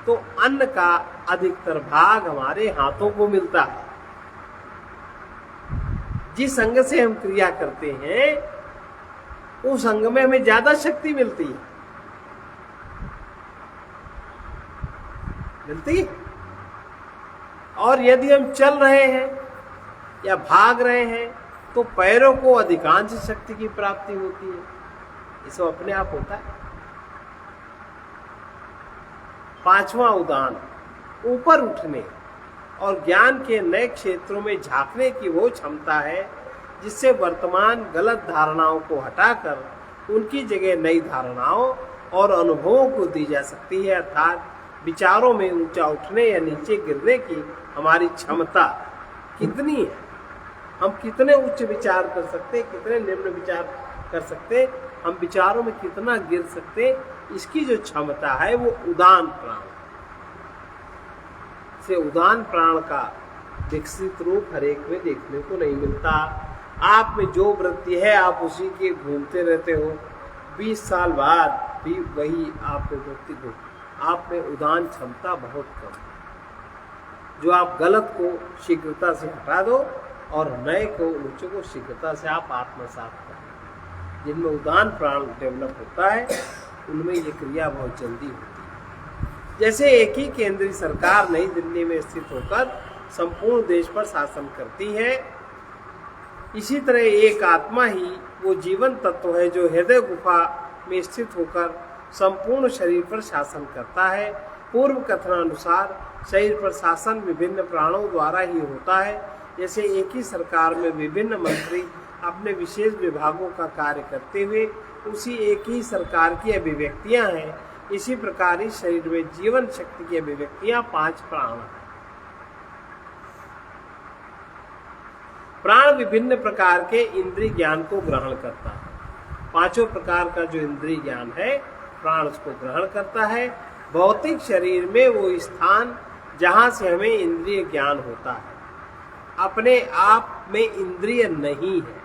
A: तो अन्न का अधिकतर भाग हमारे हाथों को मिलता है। जिस अंग से हम क्रिया करते हैं उस अंग में हमें ज्यादा शक्ति मिलती है। और यदि हम चल रहे हैं या भाग रहे हैं तो पैरों को अधिकांश शक्ति की प्राप्ति होती है। ये सब अपने आप होता है। पांचवा उदान, ऊपर उठने और ज्ञान के नए क्षेत्रों में झांकने की वो क्षमता है जिससे वर्तमान गलत धारणाओं को हटाकर उनकी जगह नई धारणाओं और अनुभवों को दी जा सकती है। अर्थात विचारों में ऊंचा उठने या नीचे गिरने की हमारी क्षमता कितनी है, हम कितने उच्च विचार कर सकते, कितने निम्न विचार कर सकते, हम विचारों में कितना गिर सकते, इसकी जो क्षमता है वो उदान प्राण से, उदान प्राण का विकसित रूप हरेक में देखने को नहीं मिलता। आप में जो वृत्ति है आप उसी के घूमते रहते हो, 20 साल बाद भी वही आप में वृत्ति हो। आप में उदान क्षमता बहुत कम है। जो आप गलत को शीघ्रता से हटा दो और नए को, ऊंचे को शीघ्रता से आप आत्मसात करो। जिनमें उदान प्राण डेवलप होता है उनमें ये क्रिया बहुत जल्दी होती है। जैसे एक ही केंद्रीय सरकार नई दिल्ली में स्थित होकर संपूर्ण देश पर शासन करती है, इसी तरह एक आत्मा ही वो जीवन तत्व है जो हृदय गुफा में स्थित होकर संपूर्ण शरीर पर शासन करता है। पूर्व कथनानुसार शरीर पर शासन विभिन्न प्राणों द्वारा ही होता है। जैसे एक ही सरकार में विभिन्न मंत्री अपने विशेष विभागों का कार्य करते हुए उसी एक ही सरकार की अभिव्यक्तियां हैं, इसी प्रकार इस शरीर में जीवन शक्ति की अभिव्यक्तियां 5 प्राण हैं। प्राण विभिन्न प्रकार के इंद्रिय ज्ञान को ग्रहण करता है। 5 प्रकार का जो इंद्रिय ज्ञान है प्राण उसको ग्रहण करता है। भौतिक शरीर में वो स्थान जहां से हमें इंद्रिय ज्ञान होता है, अपने आप में इंद्रिय नहीं है।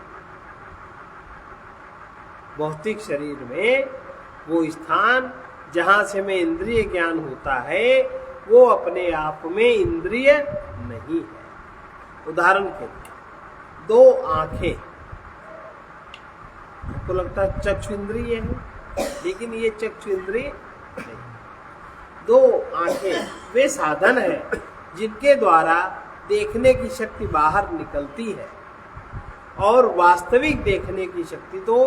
A: भौतिक शरीर में वो स्थान जहां से हमें इंद्रिय ज्ञान होता है वो अपने आप में इंद्रिय नहीं है। उदाहरण के लिए 2 आंखें, आपको लगता है चक्षु इंद्रिय है, लेकिन ये चक्षु इंद्रिय नहीं। 2 आंखें वे साधन है जिनके द्वारा देखने की शक्ति बाहर निकलती है, और वास्तविक देखने की शक्ति तो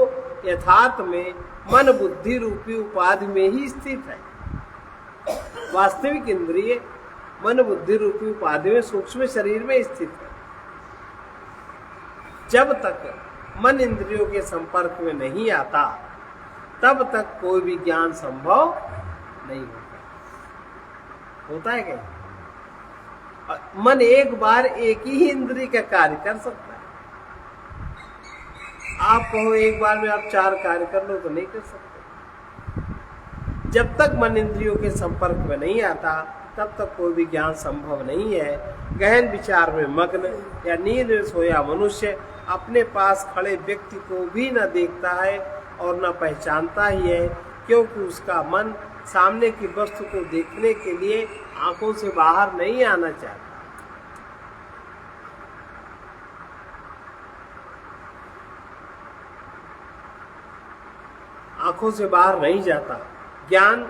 A: यथार्थ में मन बुद्धि रूपी उपाधि में ही स्थित है। वास्तविक इंद्रिय मन बुद्धि रूपी उपाधि में सूक्ष्म शरीर में स्थित है। जब तक मन इंद्रियों के संपर्क में नहीं आता तब तक कोई भी ज्ञान संभव नहीं होता है क्या? मन एक बार एक ही इंद्रिय का कार्य कर सकता है। आप कहो एक बार में आप 4 कार्य कर लो तो नहीं कर सकते। जब तक मन इंद्रियों के संपर्क में नहीं आता तब तक कोई भी ज्ञान संभव नहीं है। गहन विचार में मग्न या नींद में सोया मनुष्य अपने पास खड़े व्यक्ति को भी न देखता है और न पहचानता ही है, क्योंकि उसका मन सामने की वस्तु को देखने के लिए आंखों से बाहर नहीं आना चाहता। आंखों से बाहर नहीं जाता। ज्ञान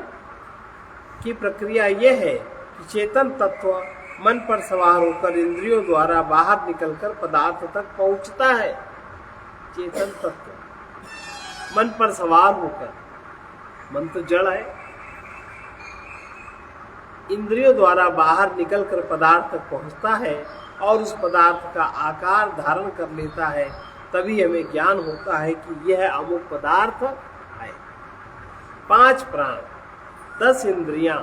A: की प्रक्रिया यह है कि चेतन तत्व मन पर सवार होकर इंद्रियों द्वारा बाहर निकलकर पदार्थ तक पहुंचता है। चेतन तत्व मन पर सवार होकर, मन तो जड़ है, इंद्रियों द्वारा बाहर निकलकर पदार्थ तक पहुंचता है और उस पदार्थ का आकार धारण कर लेता है। तभी हमें ज्ञान होता है कि यह अमुक पदार्थ है। 5 प्राण, 10 इंद्रियां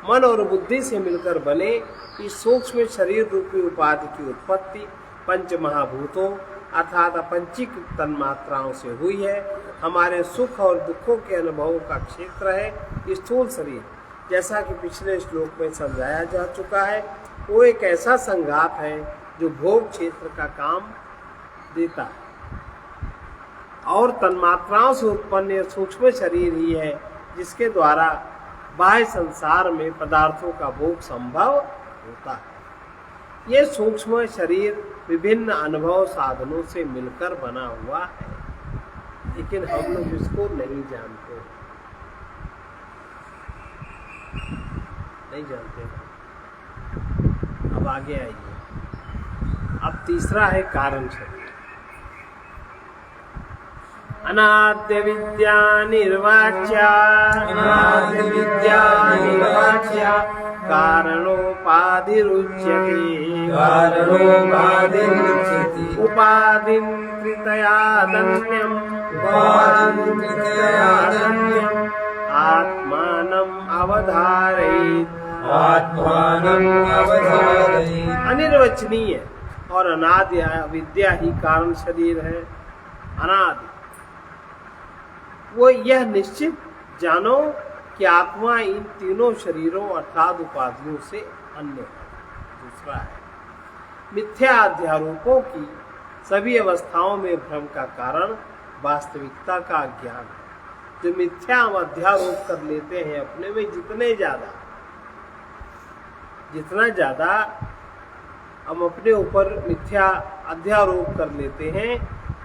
A: मन और बुद्धि से मिलकर बने इस सूक्ष्म शरीर रूपी उपाधि की उत्पत्ति 5 महाभूतों अर्थात अपंचीक तन्मात्राओं से हुई है। हमारे सुख और दुखों के अनुभवों का क्षेत्र है स्थूल शरीर। जैसा कि पिछले श्लोक में समझाया जा चुका है, वो एक ऐसा संघात है जो भोग क्षेत्र का काम देता है, और तन्मात्राओं से उत्पन्न सूक्ष्म शरीर ही है जिसके द्वारा बाह्य संसार में पदार्थों का भोग संभव होता है। ये सूक्ष्म शरीर विभिन्न अनुभव साधनों से मिलकर बना हुआ है, लेकिन हम लोग इसको नहीं जानते। अब आगे आइए। अब तीसरा है कारण शरीर। अनाद्य विद्या निर्वाच्या कारणोपाधिरुच्यते उपाधिं कृतयादन्यम् आत्मानं अवधारयेत्। अनिर्वचनीय और अनादि विद्या ही कारण शरीर है। अनादि वो यह निश्चित जानो कि आत्मा इन तीनों शरीरों अर्थात उपाधियों से अन्य है। दूसरा है मिथ्या अध्यारोपों की सभी अवस्थाओं में भ्रम का कारण वास्तविकता का ज्ञान है। जो मिथ्या हम अध्यारोप कर लेते हैं अपने में, जितना ज्यादा हम अपने ऊपर मिथ्या अध्यारोप कर लेते हैं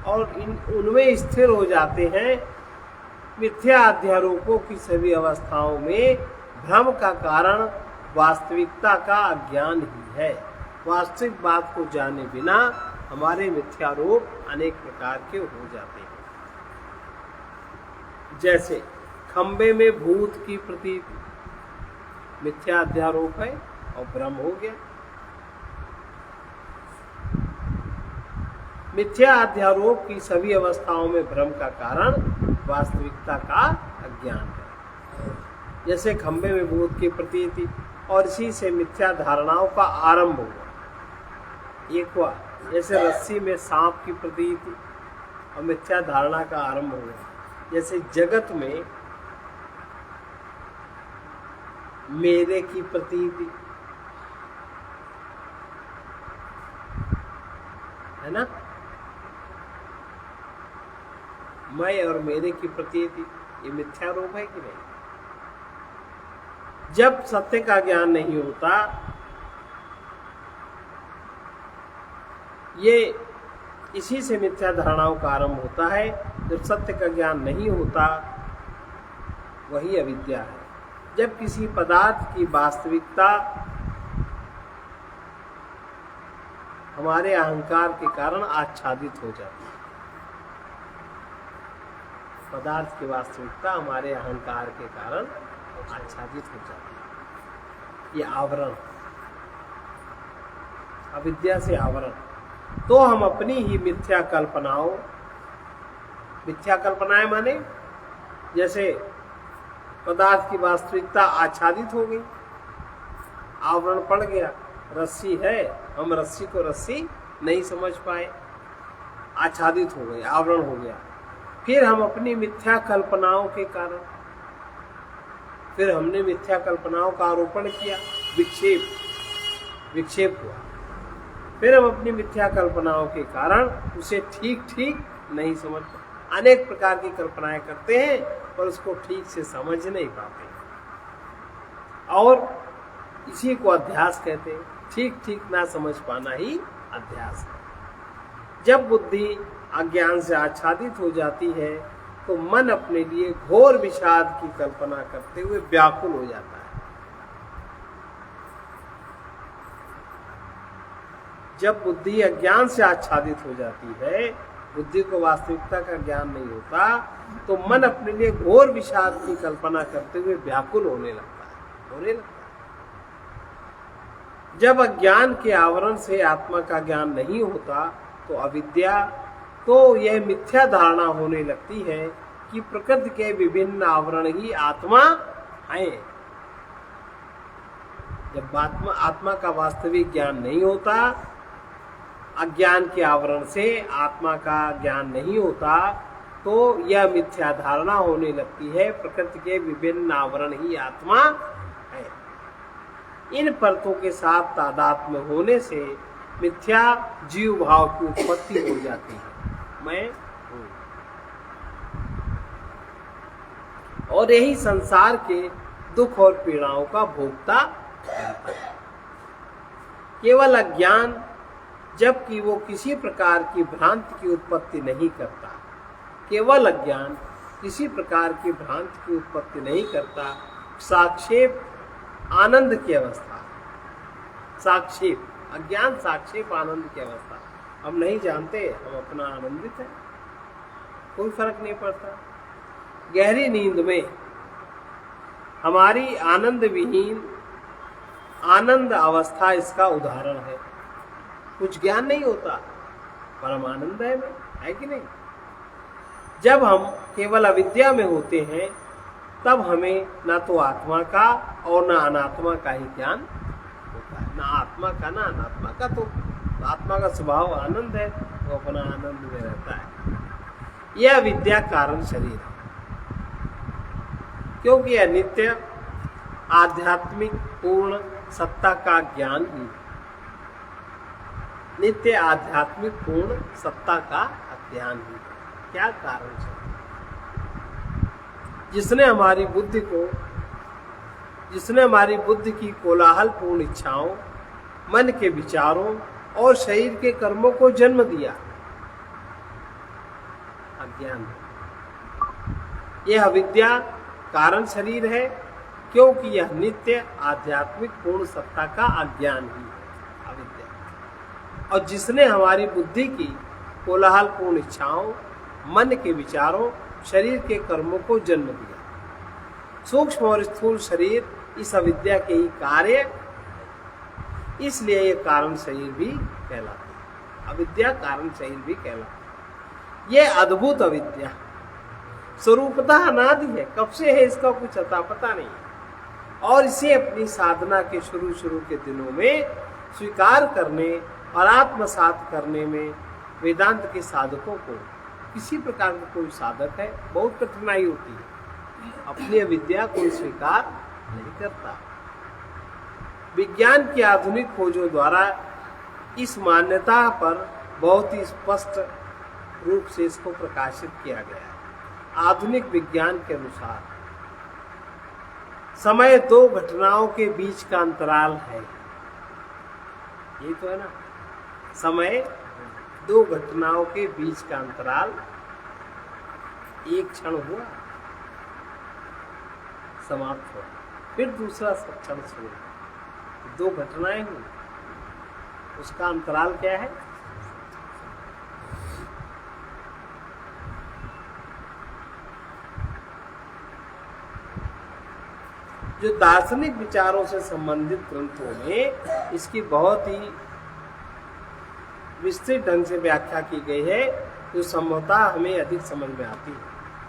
A: और उनमें स्थिर हो जाते हैं, मिथ्या अध्यारोपों की सभी अवस्थाओं में भ्रम का कारण वास्तविकता का अज्ञान ही है। वास्तविक बात को जाने बिना हमारे मिथ्यारोप अनेक प्रकार के हो जाते हैं। जैसे खंबे में भूत की प्रतीति, मिथ्या अध्यारोप है और भ्रम हो गया। मिथ्या अध्यारोप की सभी अवस्थाओं में भ्रम का कारण वास्तविकता का अज्ञान है। जैसे खंबे में भूत की प्रतीति और इसी से मिथ्या धारणाओं का आरंभ हुआ। एक हुआ जैसे रस्सी में सांप की प्रतीति और मिथ्या धारणा का आरंभ हुआ। जैसे जगत में मेरे की प्रतीति है ना, मैं और मेरे की प्रतीति, ये मिथ्यारोप है कि नहीं? जब सत्य का ज्ञान नहीं होता, ये इसी से मिथ्या धारणाओं का आरंभ होता है। जब सत्य का ज्ञान नहीं होता, वही अविद्या है। जब किसी पदार्थ की वास्तविकता हमारे अहंकार के कारण आच्छादित हो जाती है, पदार्थ की वास्तविकता हमारे अहंकार के कारण आच्छादित हो जाती है, ये आवरण, अविद्या से आवरण। तो हम अपनी ही मिथ्या कल्पनाएं माने, जैसे पदार्थ की वास्तविकता आच्छादित हो गई, आवरण पड़ गया। रस्सी है, हम रस्सी को रस्सी नहीं समझ पाए, आच्छादित हो गई, आवरण हो गया। फिर हम अपनी मिथ्या कल्पनाओं के कारण, फिर हमने मिथ्या कल्पनाओं का आरोपण किया, विक्षेप हुआ। फिर हम अपनी मिथ्या कल्पनाओं के कारण उसे ठीक नहीं समझ पाते, अनेक प्रकार की कल्पनाएं करते हैं और उसको ठीक से समझ नहीं पाते, और इसी को अध्यास कहते हैं। ठीक ना समझ पाना ही अध्यास है। जब बुद्धि अज्ञान से आच्छादित हो जाती है तो मन अपने लिए घोर विषाद की कल्पना करते हुए व्याकुल हो जाता है। जब बुद्धि अज्ञान से आच्छादित हो जाती है, बुद्धि को वास्तविकता का ज्ञान नहीं होता, तो मन अपने लिए घोर विषाद की कल्पना करते हुए व्याकुल होने लगता है। जब अज्ञान के आवरण से आत्मा का ज्ञान नहीं होता तो अविद्या, तो यह मिथ्या धारणा होने लगती है कि प्रकृति के विभिन्न आवरण ही आत्मा है। जब आत्मा का वास्तविक ज्ञान नहीं होता, अज्ञान के आवरण से आत्मा का ज्ञान नहीं होता, तो यह मिथ्या धारणा होने लगती है प्रकृति के विभिन्न आवरण ही आत्मा है। इन परतों के साथ तादात्म्य होने से मिथ्या जीव भाव की उत्पत्ति हो जाती है, मैं हूँ। और यही संसार के दुख और पीड़ाओं का भोक्ता बनता है। केवल अज्ञान, जबकि वो किसी प्रकार की भ्रांति की उत्पत्ति नहीं करता, केवल अज्ञान किसी प्रकार की भ्रांति की उत्पत्ति नहीं करता, साक्षेप आनंद की अवस्था, साक्षेप अज्ञान, साक्षेप आनंद की अवस्था। हम नहीं जानते, हम अपना आनंदित है, कोई फर्क नहीं पड़ता। गहरी नींद में हमारी आनंद विहीन आनंद अवस्था इसका उदाहरण है। कुछ ज्ञान नहीं होता, परम आनंद है कि नहीं? जब हम केवल अविद्या में होते हैं, तब हमें ना तो आत्मा का और ना अनात्मा का ही ज्ञान होता है। ना आत्मा का ना अनात्मा का। तो आत्मा का स्वभाव आनंद है, वो अपना आनंद में रहता है। यह विद्या कारण शरीर है, क्योंकि यह नित्य आध्यात्मिक पूर्ण सत्ता का ज्ञान ही, नित्य आध्यात्मिक पूर्ण सत्ता का अज्ञान ही। क्या कारण है? जिसने हमारी बुद्धि की कोलाहल पूर्ण इच्छाओं, मन के विचारों और शरीर के कर्मों को जन्म दिया, अज्ञान। यह अविद्या कारण शरीर है, क्योंकि यह नित्य आध्यात्मिक पूर्ण सत्ता का अज्ञान ही है अविद्या। और जिसने हमारी बुद्धि की कोलाहल पूर्ण इच्छाओं, मन के विचारों, शरीर के कर्मों को जन्म दिया। सूक्ष्म और स्थूल शरीर इस अविद्या के ही कार्य, इसलिए ये कारण शरीर भी कहलाता है। अविद्या कारण शरीर भी कहलाता है। ये अद्भुत अविद्या स्वरूपतः अनादि है, कब से है इसका कुछ अता पता नहीं है। और इसे अपनी साधना के शुरू के दिनों में स्वीकार करने और आत्मसात करने में वेदांत के साधकों को, किसी प्रकार का कोई साधक है, बहुत कठिनाई होती है। अपनी अविद्या को स्वीकार नहीं करता। विज्ञान की आधुनिक खोजों द्वारा इस मान्यता पर बहुत ही स्पष्ट रूप से इसको प्रकाशित किया गया है। आधुनिक विज्ञान के अनुसार समय दो घटनाओं के बीच का अंतराल है। ये तो है ना, समय दो घटनाओं के बीच का अंतराल एक क्षण हुआ, समाप्त हुआ, फिर दूसरा क्षण शुरू, दो घटनाएं हुई, उसका अंतराल क्या है? जो दार्शनिक विचारों से संबंधित ग्रंथों में इसकी बहुत ही विस्तृत ढंग से व्याख्या की गई है, जो संभवतः हमें अधिक समझ में आती है।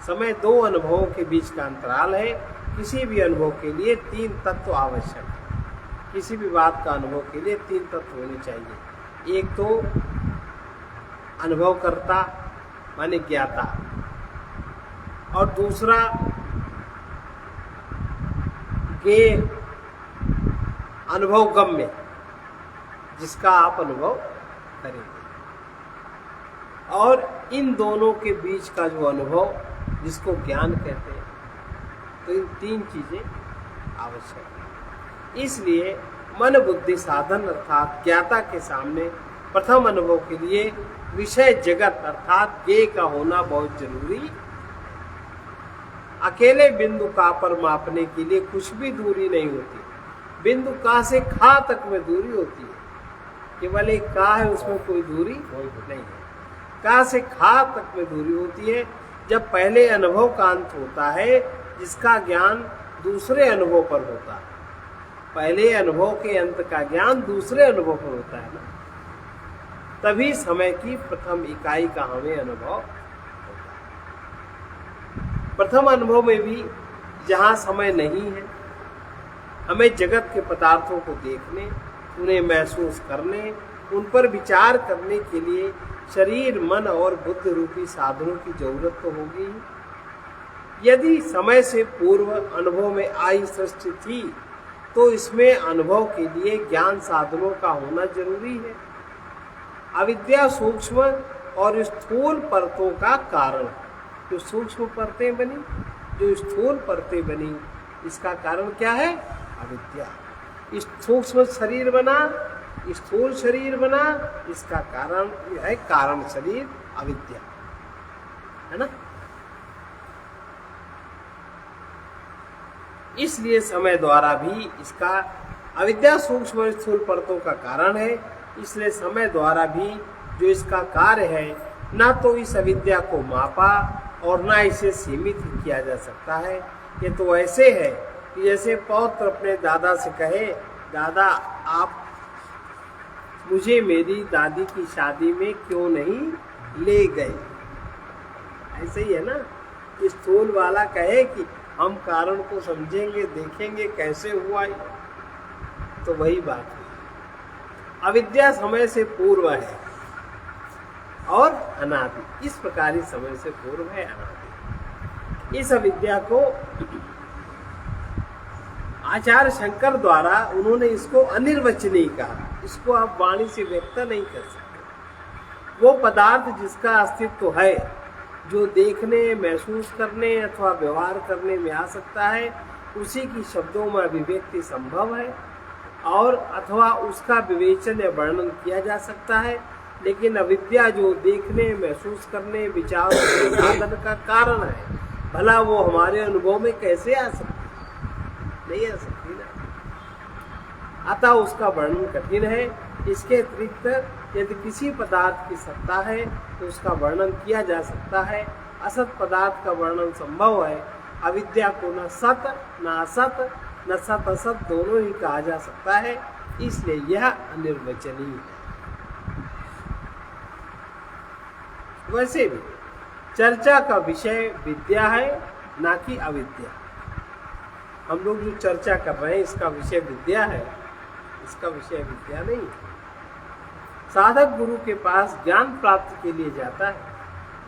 A: समय दो अनुभवों के बीच का अंतराल है। किसी भी अनुभव के लिए तीन तत्व आवश्यक है। किसी भी बात का अनुभव के लिए तीन तत्व होने चाहिए। एक तो अनुभवकर्ता माने ज्ञाता, और दूसरा ज्ञेय अनुभवगम्य, जिसका आप अनुभव करेंगे। और इन दोनों के बीच का जो अनुभव, जिसको ज्ञान कहते हैं, तो इन तीन चीजें आवश्यक है। इसलिए मन बुद्धि साधन अर्थात ज्ञाता के सामने प्रथम अनुभव के लिए विषय जगत अर्थात ज्ञेय का होना बहुत जरूरी। अकेले बिंदु का पर मापने के लिए कुछ भी दूरी नहीं होती। बिंदु का से खा तक में दूरी होती है, केवल एक का है, उसमें कोई दूरी नहीं है। का से खा तक में दूरी होती है। जब पहले अनुभव का अंत होता है, जिसका ज्ञान दूसरे अनुभव पर होता है। पहले अनुभव के अंत का ज्ञान दूसरे अनुभव पर होता है ना, तभी समय की प्रथम इकाई का हमें अनुभव होता है। प्रथम अनुभव में भी जहाँ समय नहीं है, हमें जगत के पदार्थों को देखने, उन्हें महसूस करने, उन पर विचार करने के लिए शरीर, मन और बुद्धि रूपी साधनों की जरूरत तो होगी। यदि समय से पूर्व अनुभव में आई सृष्टि थी, तो इसमें अनुभव के लिए ज्ञान साधनों का होना जरूरी है। अविद्या सूक्ष्म और स्थूल परतों का कारण, जो सूक्ष्म परतें बनी, जो स्थूल परतें बनी, इसका कारण क्या है? अविद्या। सूक्ष्म शरीर बना, स्थूल शरीर बना, इसका कारण है कारण शरीर अविद्या, है ना। इसलिए समय द्वारा भी इसका, अविद्या सूक्ष्म और स्थूल परतों का कारण है, इसलिए समय द्वारा भी जो इसका कार्य है, ना तो इस अविद्या को मापा और ना इसे सीमित किया जा सकता है। ये तो ऐसे है कि जैसे पौत्र अपने दादा से कहे, दादा आप मुझे मेरी दादी की शादी में क्यों नहीं ले गए। ऐसे ही है ना, स्थूल वाला कहे कि हम कारण को समझेंगे, देखेंगे कैसे हुआ, तो वही बात है। अविद्या समय से पूर्व है और अनादि, इस प्रकार ही समय से पूर्व है, अनादि। इस अविद्या को आचार्य शंकर द्वारा उन्होंने इसको अनिर्वचनीय कहा। इसको आप वाणी से व्यक्त नहीं कर सकते। वो पदार्थ जिसका अस्तित्व है, जो देखने, महसूस करने अथवा व्यवहार करने में आ सकता है, उसी की शब्दों में अभिव्यक्ति संभव है और अथवा उसका विवेचन या वर्णन किया जा सकता है। लेकिन अविद्या जो देखने, महसूस करने, विचारों के साधन का कारण है, भला वो हमारे अनुभव में कैसे आ सकती? नहीं आ सकती ना। अतः उसका वर्णन कठिन है। इसके अतिरिक्त यदि किसी पदार्थ की सत्ता है तो उसका वर्णन किया जा सकता है। असत पदार्थ का वर्णन संभव है। अविद्या को न सत न असत न सत असत दोनों ही कहा जा सकता है, इसलिए यह अनिर्वचनीय है। वैसे भी चर्चा का विषय विद्या है, ना कि अविद्या। हम लोग जो चर्चा कर रहे हैं इसका विषय विद्या है, इसका विषय विद्या नहीं है। साधक गुरु के पास ज्ञान प्राप्ति के लिए जाता है,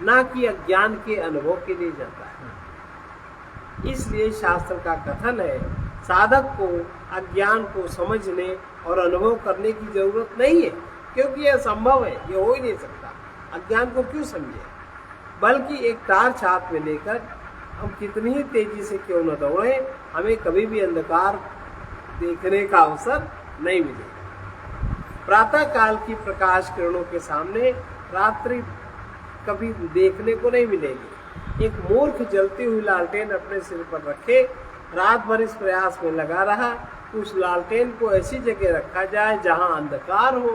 A: ना कि अज्ञान के अनुभव के लिए जाता है। इसलिए शास्त्र का कथन है, साधक को अज्ञान को समझने और अनुभव करने की जरूरत नहीं है, क्योंकि यह संभव है, यह हो ही नहीं सकता। अज्ञान को क्यों समझे? बल्कि एक टार्च हाथ में लेकर हम कितनी ही तेजी से क्यों न दौड़े, हमें कभी भी अंधकार देखने का अवसर नहीं मिलेगा। प्रातः काल की प्रकाश किरणों के सामने रात्रि कभी देखने को नहीं मिलेगी। एक मूर्ख जलती हुई लालटेन अपने सिर पर रखे रात भर इस प्रयास में लगा रहा, उस लालटेन को ऐसी जगह रखा जाए जहां अंधकार हो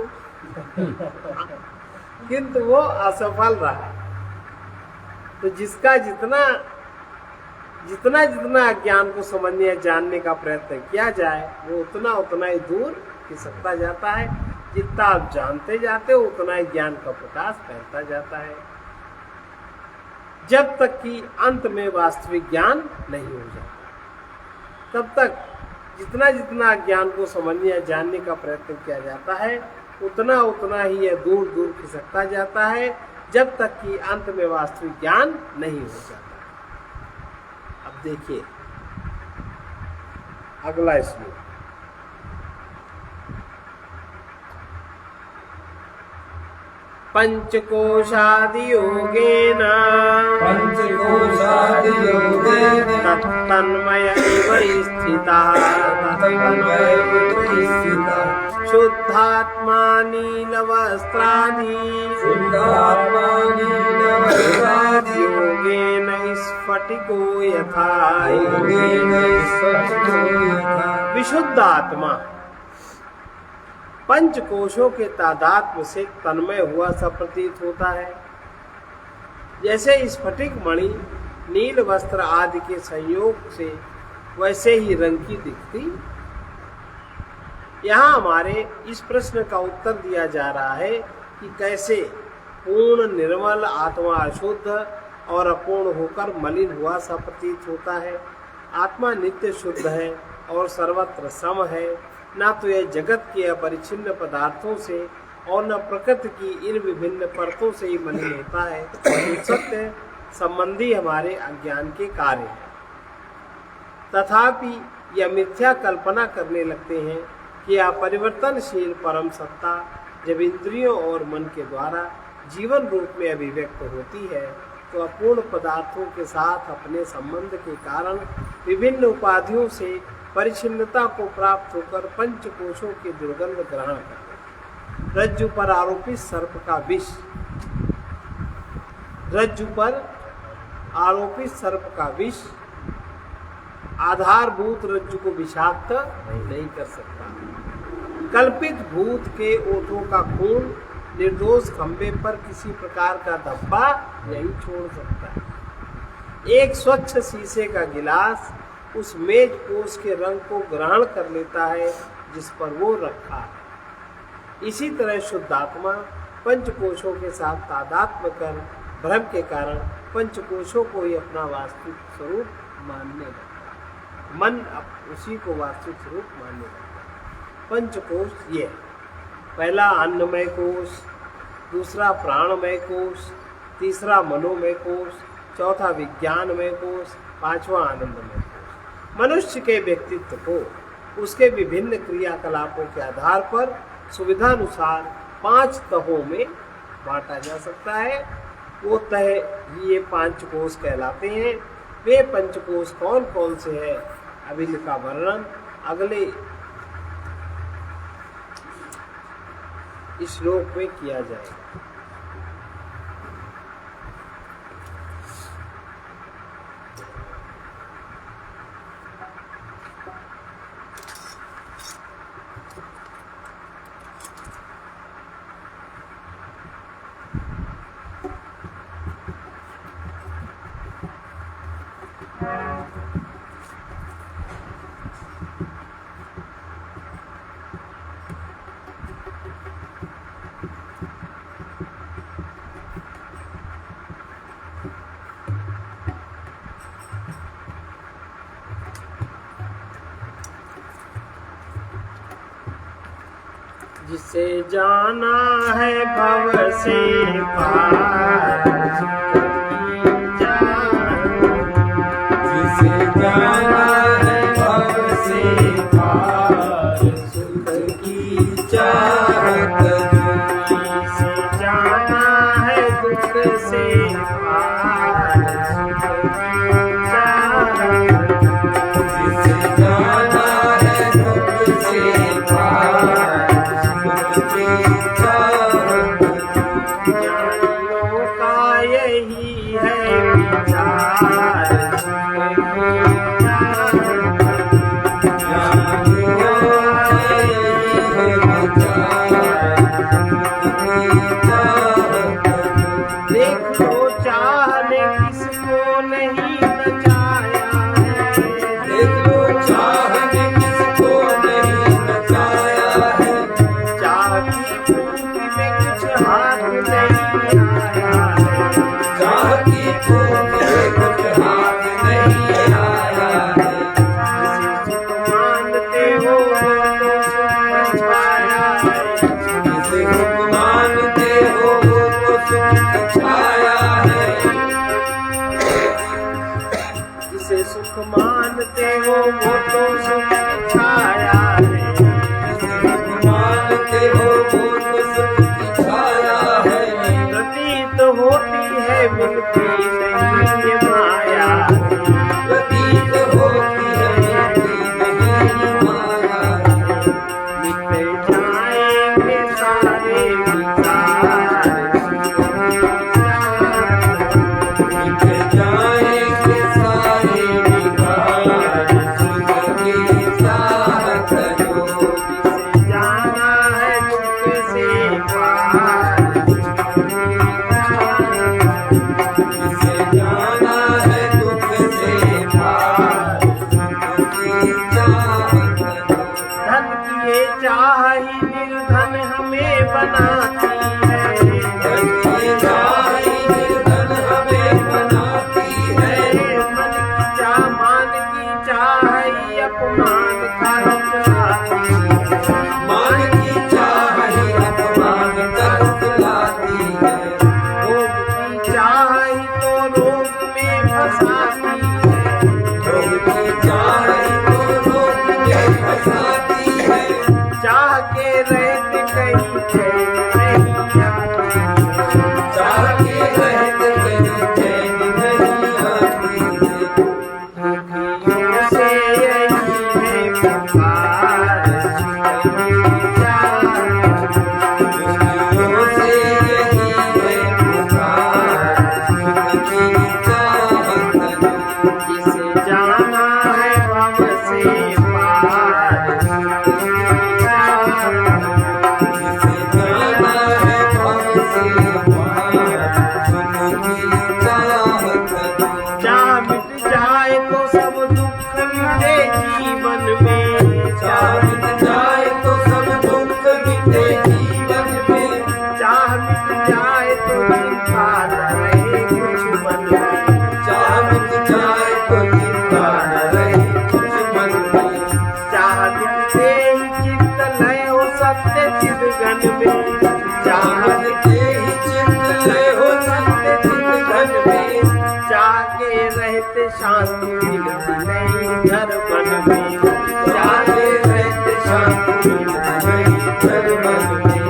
A: किंतु वो असफल रहा। तो जिसका जितना जितना जितना अज्ञान को समझने या जानने का प्रयत्न किया जाए वो उतना उतना ही दूर खिसकता जाता है। जितना आप जानते जाते हो उतना ही ज्ञान का प्रकाश फैलता जाता है, जब तक कि अंत में वास्तविक ज्ञान नहीं हो जाता। तब तक जितना जितना ज्ञान को समझने या जानने का प्रयत्न किया जाता है उतना उतना ही यह दूर दूर खिसकता जाता है, जब तक कि अंत में वास्तविक ज्ञान नहीं हो जाता। अब देखिए अगला श्लोक। पंचकोशादियोगेन तन्मय इव स्थितः शुद्धात्मा नीलवस्त्रादि योगेन स्फटिको यथा। विशुद्ध आत्मा पंच कोशों के तादात्म्य से तन्मय हुआ सा प्रतीत होता है, जैसे स्फटिक मणि नील वस्त्र आदि के संयोग से वैसे ही रंग की दिखती। यहाँ हमारे इस प्रश्न का उत्तर दिया जा रहा है कि कैसे पूर्ण निर्मल आत्मा अशुद्ध और अपूर्ण होकर मलिन हुआ सा प्रतीत होता है। आत्मा नित्य शुद्ध है और सर्वत्र सम है, ना तो यह जगत के अपरिच्छिन्न पदार्थों से और न प्रकृति की इन विभिन्न परतों से ही मलिन होता है। सत्य संबंधी हमारे अज्ञान के कार्य है। तथापि यह मिथ्या कल्पना करने लगते हैं कि अपरिवर्तनशील परम सत्ता जब इंद्रियों और मन के द्वारा जीवन रूप में अभिव्यक्त होती है तो अपूर्ण पदार्थों के साथ अपने संबंध के कारण विभिन्न उपाधियों से परिच्छिन्नता को प्राप्त होकर पंचकोशों के दुर्गंध ग्रहण करते। रज्जु पर आरोपित सर्प का विष, रज्जु पर आरोपित सर्प का विष आधारभूत रज्जु को विषाक्त नहीं कर सकता। कल्पित भूत के ओठों का खून निर्दोष खंबे पर किसी प्रकार का धब्बा नहीं छोड़ सकता। एक स्वच्छ शीशे का गिलास उस मेज कोष के रंग को ग्रहण कर लेता है जिस पर वो रखा है। इसी तरह शुद्धात्मा पंचकोशों के साथ तादात्म्य कर भ्रम के कारण पंचकोशों को ही अपना वास्तविक स्वरूप मानने लगता है। मन उसी को वास्तविक स्वरूप मानने लगता है। पंचकोश ये पहला अन्नमय कोश, दूसरा प्राणमय कोश, तीसरा मनोमय कोश, चौथा विज्ञानमय कोश, पांचवा आनंदमय कोश। मनुष्य के व्यक्तित्व को उसके विभिन्न क्रियाकलापों के आधार पर सुविधानुसार 5 तहों में बांटा जा सकता है। वो तह ये 5 कोश कहलाते हैं। वे पंचकोश कौन कौन से हैं, अभी इनका वर्णन अगले इस श्लोक में किया जाएगा। जिसे जाना है भव से पार,
B: जिसे जाना है भव से पार, सुख की चाहत जो।
A: जिसे जाना है दुख से पार, सुख की चाहत।
B: जिसे जाना है दुख से पार, सुख की चाहत जो।
A: ज्ञानियों का यही है विचार, सुख की चाहत।
B: ज्ञानियों का यही है विचार, सुख की चाहत जो।
A: देख लो चाहने किसको नहीं नचाया है,
B: देख लो चाहने किसको नहीं नचाया है,
A: चाह की पूर्ति में कुछ हाथ नहीं आया है।
B: चाह की पूर्ति में कुछ हाथ नहीं आया है।
A: जिसे सुख मानते हो वो तो सुख छाया है,
B: जिसे सुख मानते हो वो तो सुख छाया है।
A: जिसे सुख मानते हो वो तो सुख छाया है।
B: जिसे सुख मानते हो वो तो सुख छाया है।
A: प्रतीत होती है मिलती नहीं ये माया,
B: प्रतीत होती है मिलती नहीं माया है।
A: मिट जाएंगे सारे विचार,
B: मिट जाएंगे सारे विकार, सुख की चाहत जो।
A: जिसे जाना है दुख से पार,
B: जिसे जाना है दुख से पार, सुख की चाहत जो।
A: धन की ये चाह ही निर्धन हमें बनाती है,
B: धन की चाह ही निर्धन हमें बनाती है।
A: मन की चाह मान की चाह ही अपमान का लाती है।
B: मान की चाह ही अपमान तक लाती है।
A: भोग की चाह ही तो रोग में फंसाती है,
B: लोग की चाह ही तो लोग में फंसाती है।
A: चाह के रहते कहीं चैन नहीं आती है।
B: चाह के रहते कहीं चैन नहीं आती है।
A: दुखियों से यही है पुकार, सुख की चाहत।
B: दुखियों से यही है पुकार, सुख की चाहत जो।
A: जिसे जाना है भव से पार, सुख की चाहत।
B: जिसे जाना है भव से पार, सुख की चाहत जो।
A: चाह मिट जाए तो सब दुख मिटे जीवन में,
B: चाह मिट जाए तो सब दुख मिटे जीवन में।
A: चाह मिट जाए तो चिंता न रहे कुछ मन में।
B: चाह मिट जाए तो चिंता न रहे कुछ मन में।
A: चाह मिटते ही चित्त लय हो सत्य चिदघन में,
B: चाह मिटते ही चित्त लय हो सत्य चिदघन में।
A: चाह के रहते शांति मिलती नहीं घर मन में।
B: चाह के रहते शांति मिलती नहीं घर मन में।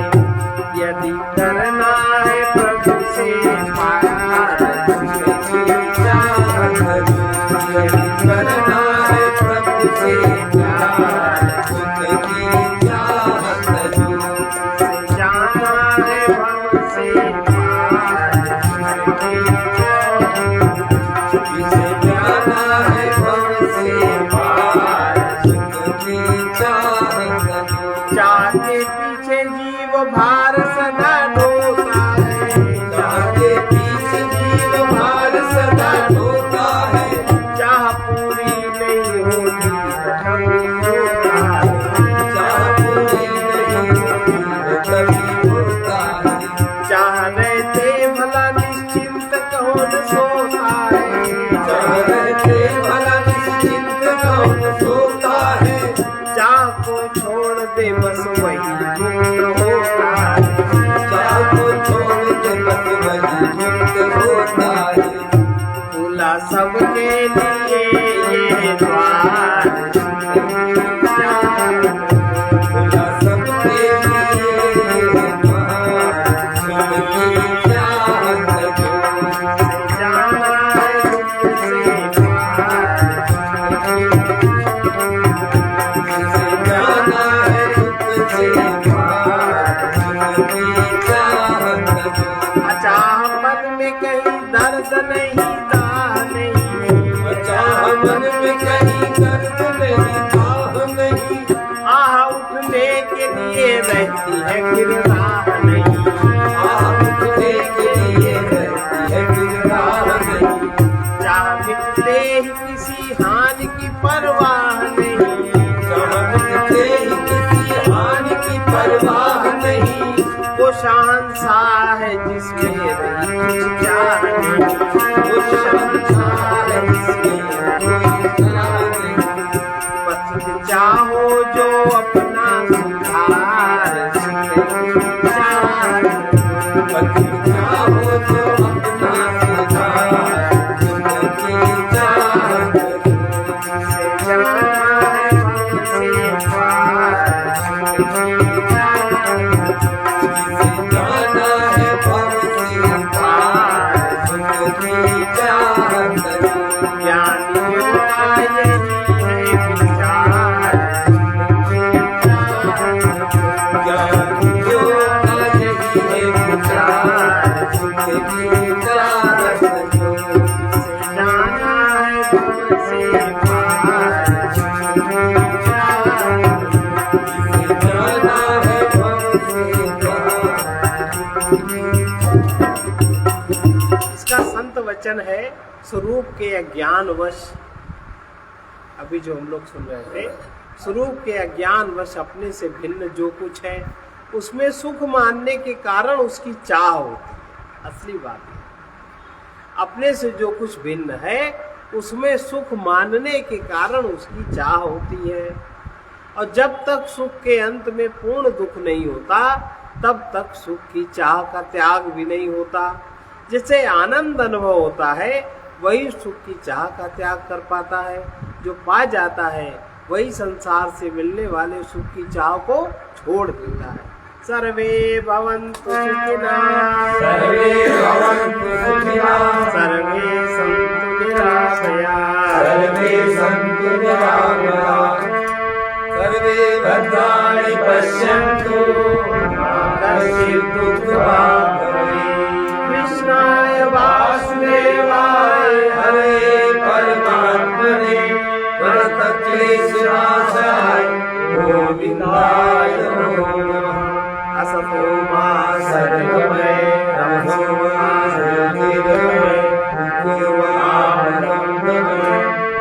A: यदि करना है प्रभु से प्यार,
B: सुख की चाहत जो। यदि करना है प्रभु से प्यार, सुख की चाहत जो।
A: जाना है भव से पार, सुख की चाहत।
B: जिसे जाना है भव से पार, सुख की चाहत जो।
A: चाह के पीछे जीव भार सदा ढोता है,
B: चाह के पीछे जीव भार सदा ढोता है।
A: चाह पूरी नहीं होती कभी होता है।
B: चाह पूरी नहीं होती है कभी होता है।
A: चाह रहते भला निश्चिंत कौन सोता है,
B: चाह रहते भला निश्चिंत कौन सोता है।
A: चाह को छोड़ दे बस वही मुक्त होता है।
B: चाह को छोड़ दे बस वही मुक्त होता है।
A: खुला सबके लिए ये द्वार,
B: खुला सबके लिए द्वार, सबकी चाहत जो
A: जाना है दुख से पार।
B: जाना है दुख से पार, सबकी चाहत जो
A: चाह मन में कहीं दर्द नहीं, दाह नहीं,
B: चाह मन में कहीं दर्द नहीं, आह नहीं,
A: आह उठने के लिए रहती है फिर राह नहीं,
B: आह उठने के लिए रहती है फिर राह नहीं।
A: चाह मिटते ही किसी हानि की परवाह नहीं,
B: चाह मिटते ही किसी हानि की परवाह नहीं।
A: वो शहंशाह है जिसमें रही कुछ चाह नहीं,
B: वो शहंशाह है जिसमें कोई चाह नहीं।
A: पथित चाहो जो अपना सुधार चाह,
B: पथित चाहो जो अपना सुधार, जिंदगी चाहत
A: से जाना है मन से पार,
B: जाना है भव से पार, जिंदगी चाहत
A: ज्ञानियों का यही है विचार,
B: ज्ञानियों का यही है विचार, जिंदगी चाहत
A: से जाना है मन से पार,
B: जाना है भव से
A: इसका संत वचन है स्वरूप के अज्ञानवश। अभी जो हम लोग सुन रहे थे, स्वरूप के अज्ञानवश अपने से भिन्न जो कुछ है उसमें सुख मानने के कारण उसकी चाह होती है। असली बात है, अपने से जो कुछ भिन्न है उसमें सुख मानने के कारण उसकी चाह होती है। और जब तक सुख के अंत में पूर्ण दुख नहीं होता तब तक सुख की चाह का त्याग भी नहीं होता। जिसे आनंद अनुभव होता है वही सुख की चाह का त्याग कर पाता है। जो पा जाता है वही संसार से मिलने वाले सुख की चाह को छोड़ देता है। सर्वे भवन्तु सुखिनः,
B: सर्वे भवन्तु सुखिनः,
A: सर्वे सन्तु निरामयाः,
B: सर्वे सन्तु निरामयाः, सर्वे भद्राणि पश्यन्तु मा कश्चित् दुःखभाग् भवेत्।
A: कृष्णाय वासुदेवाय
B: हरे परमात्मने प्रणतक्लेशनाशाय गोविन्दाय नमो नमः।
A: असतो मा
B: सर्वमय तमसो मा ज्योतिर्गमय पूर्वानन्दमय।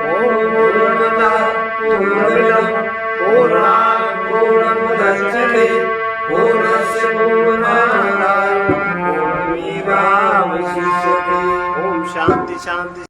B: ॐ पूर्णमदः पूर्णमिदं पूर्णात् पूर्णमुदच्यते पूर्णस्य पूर्णमादाय पूर्णमेवावशिष्यते।
A: ओम शांति शांति।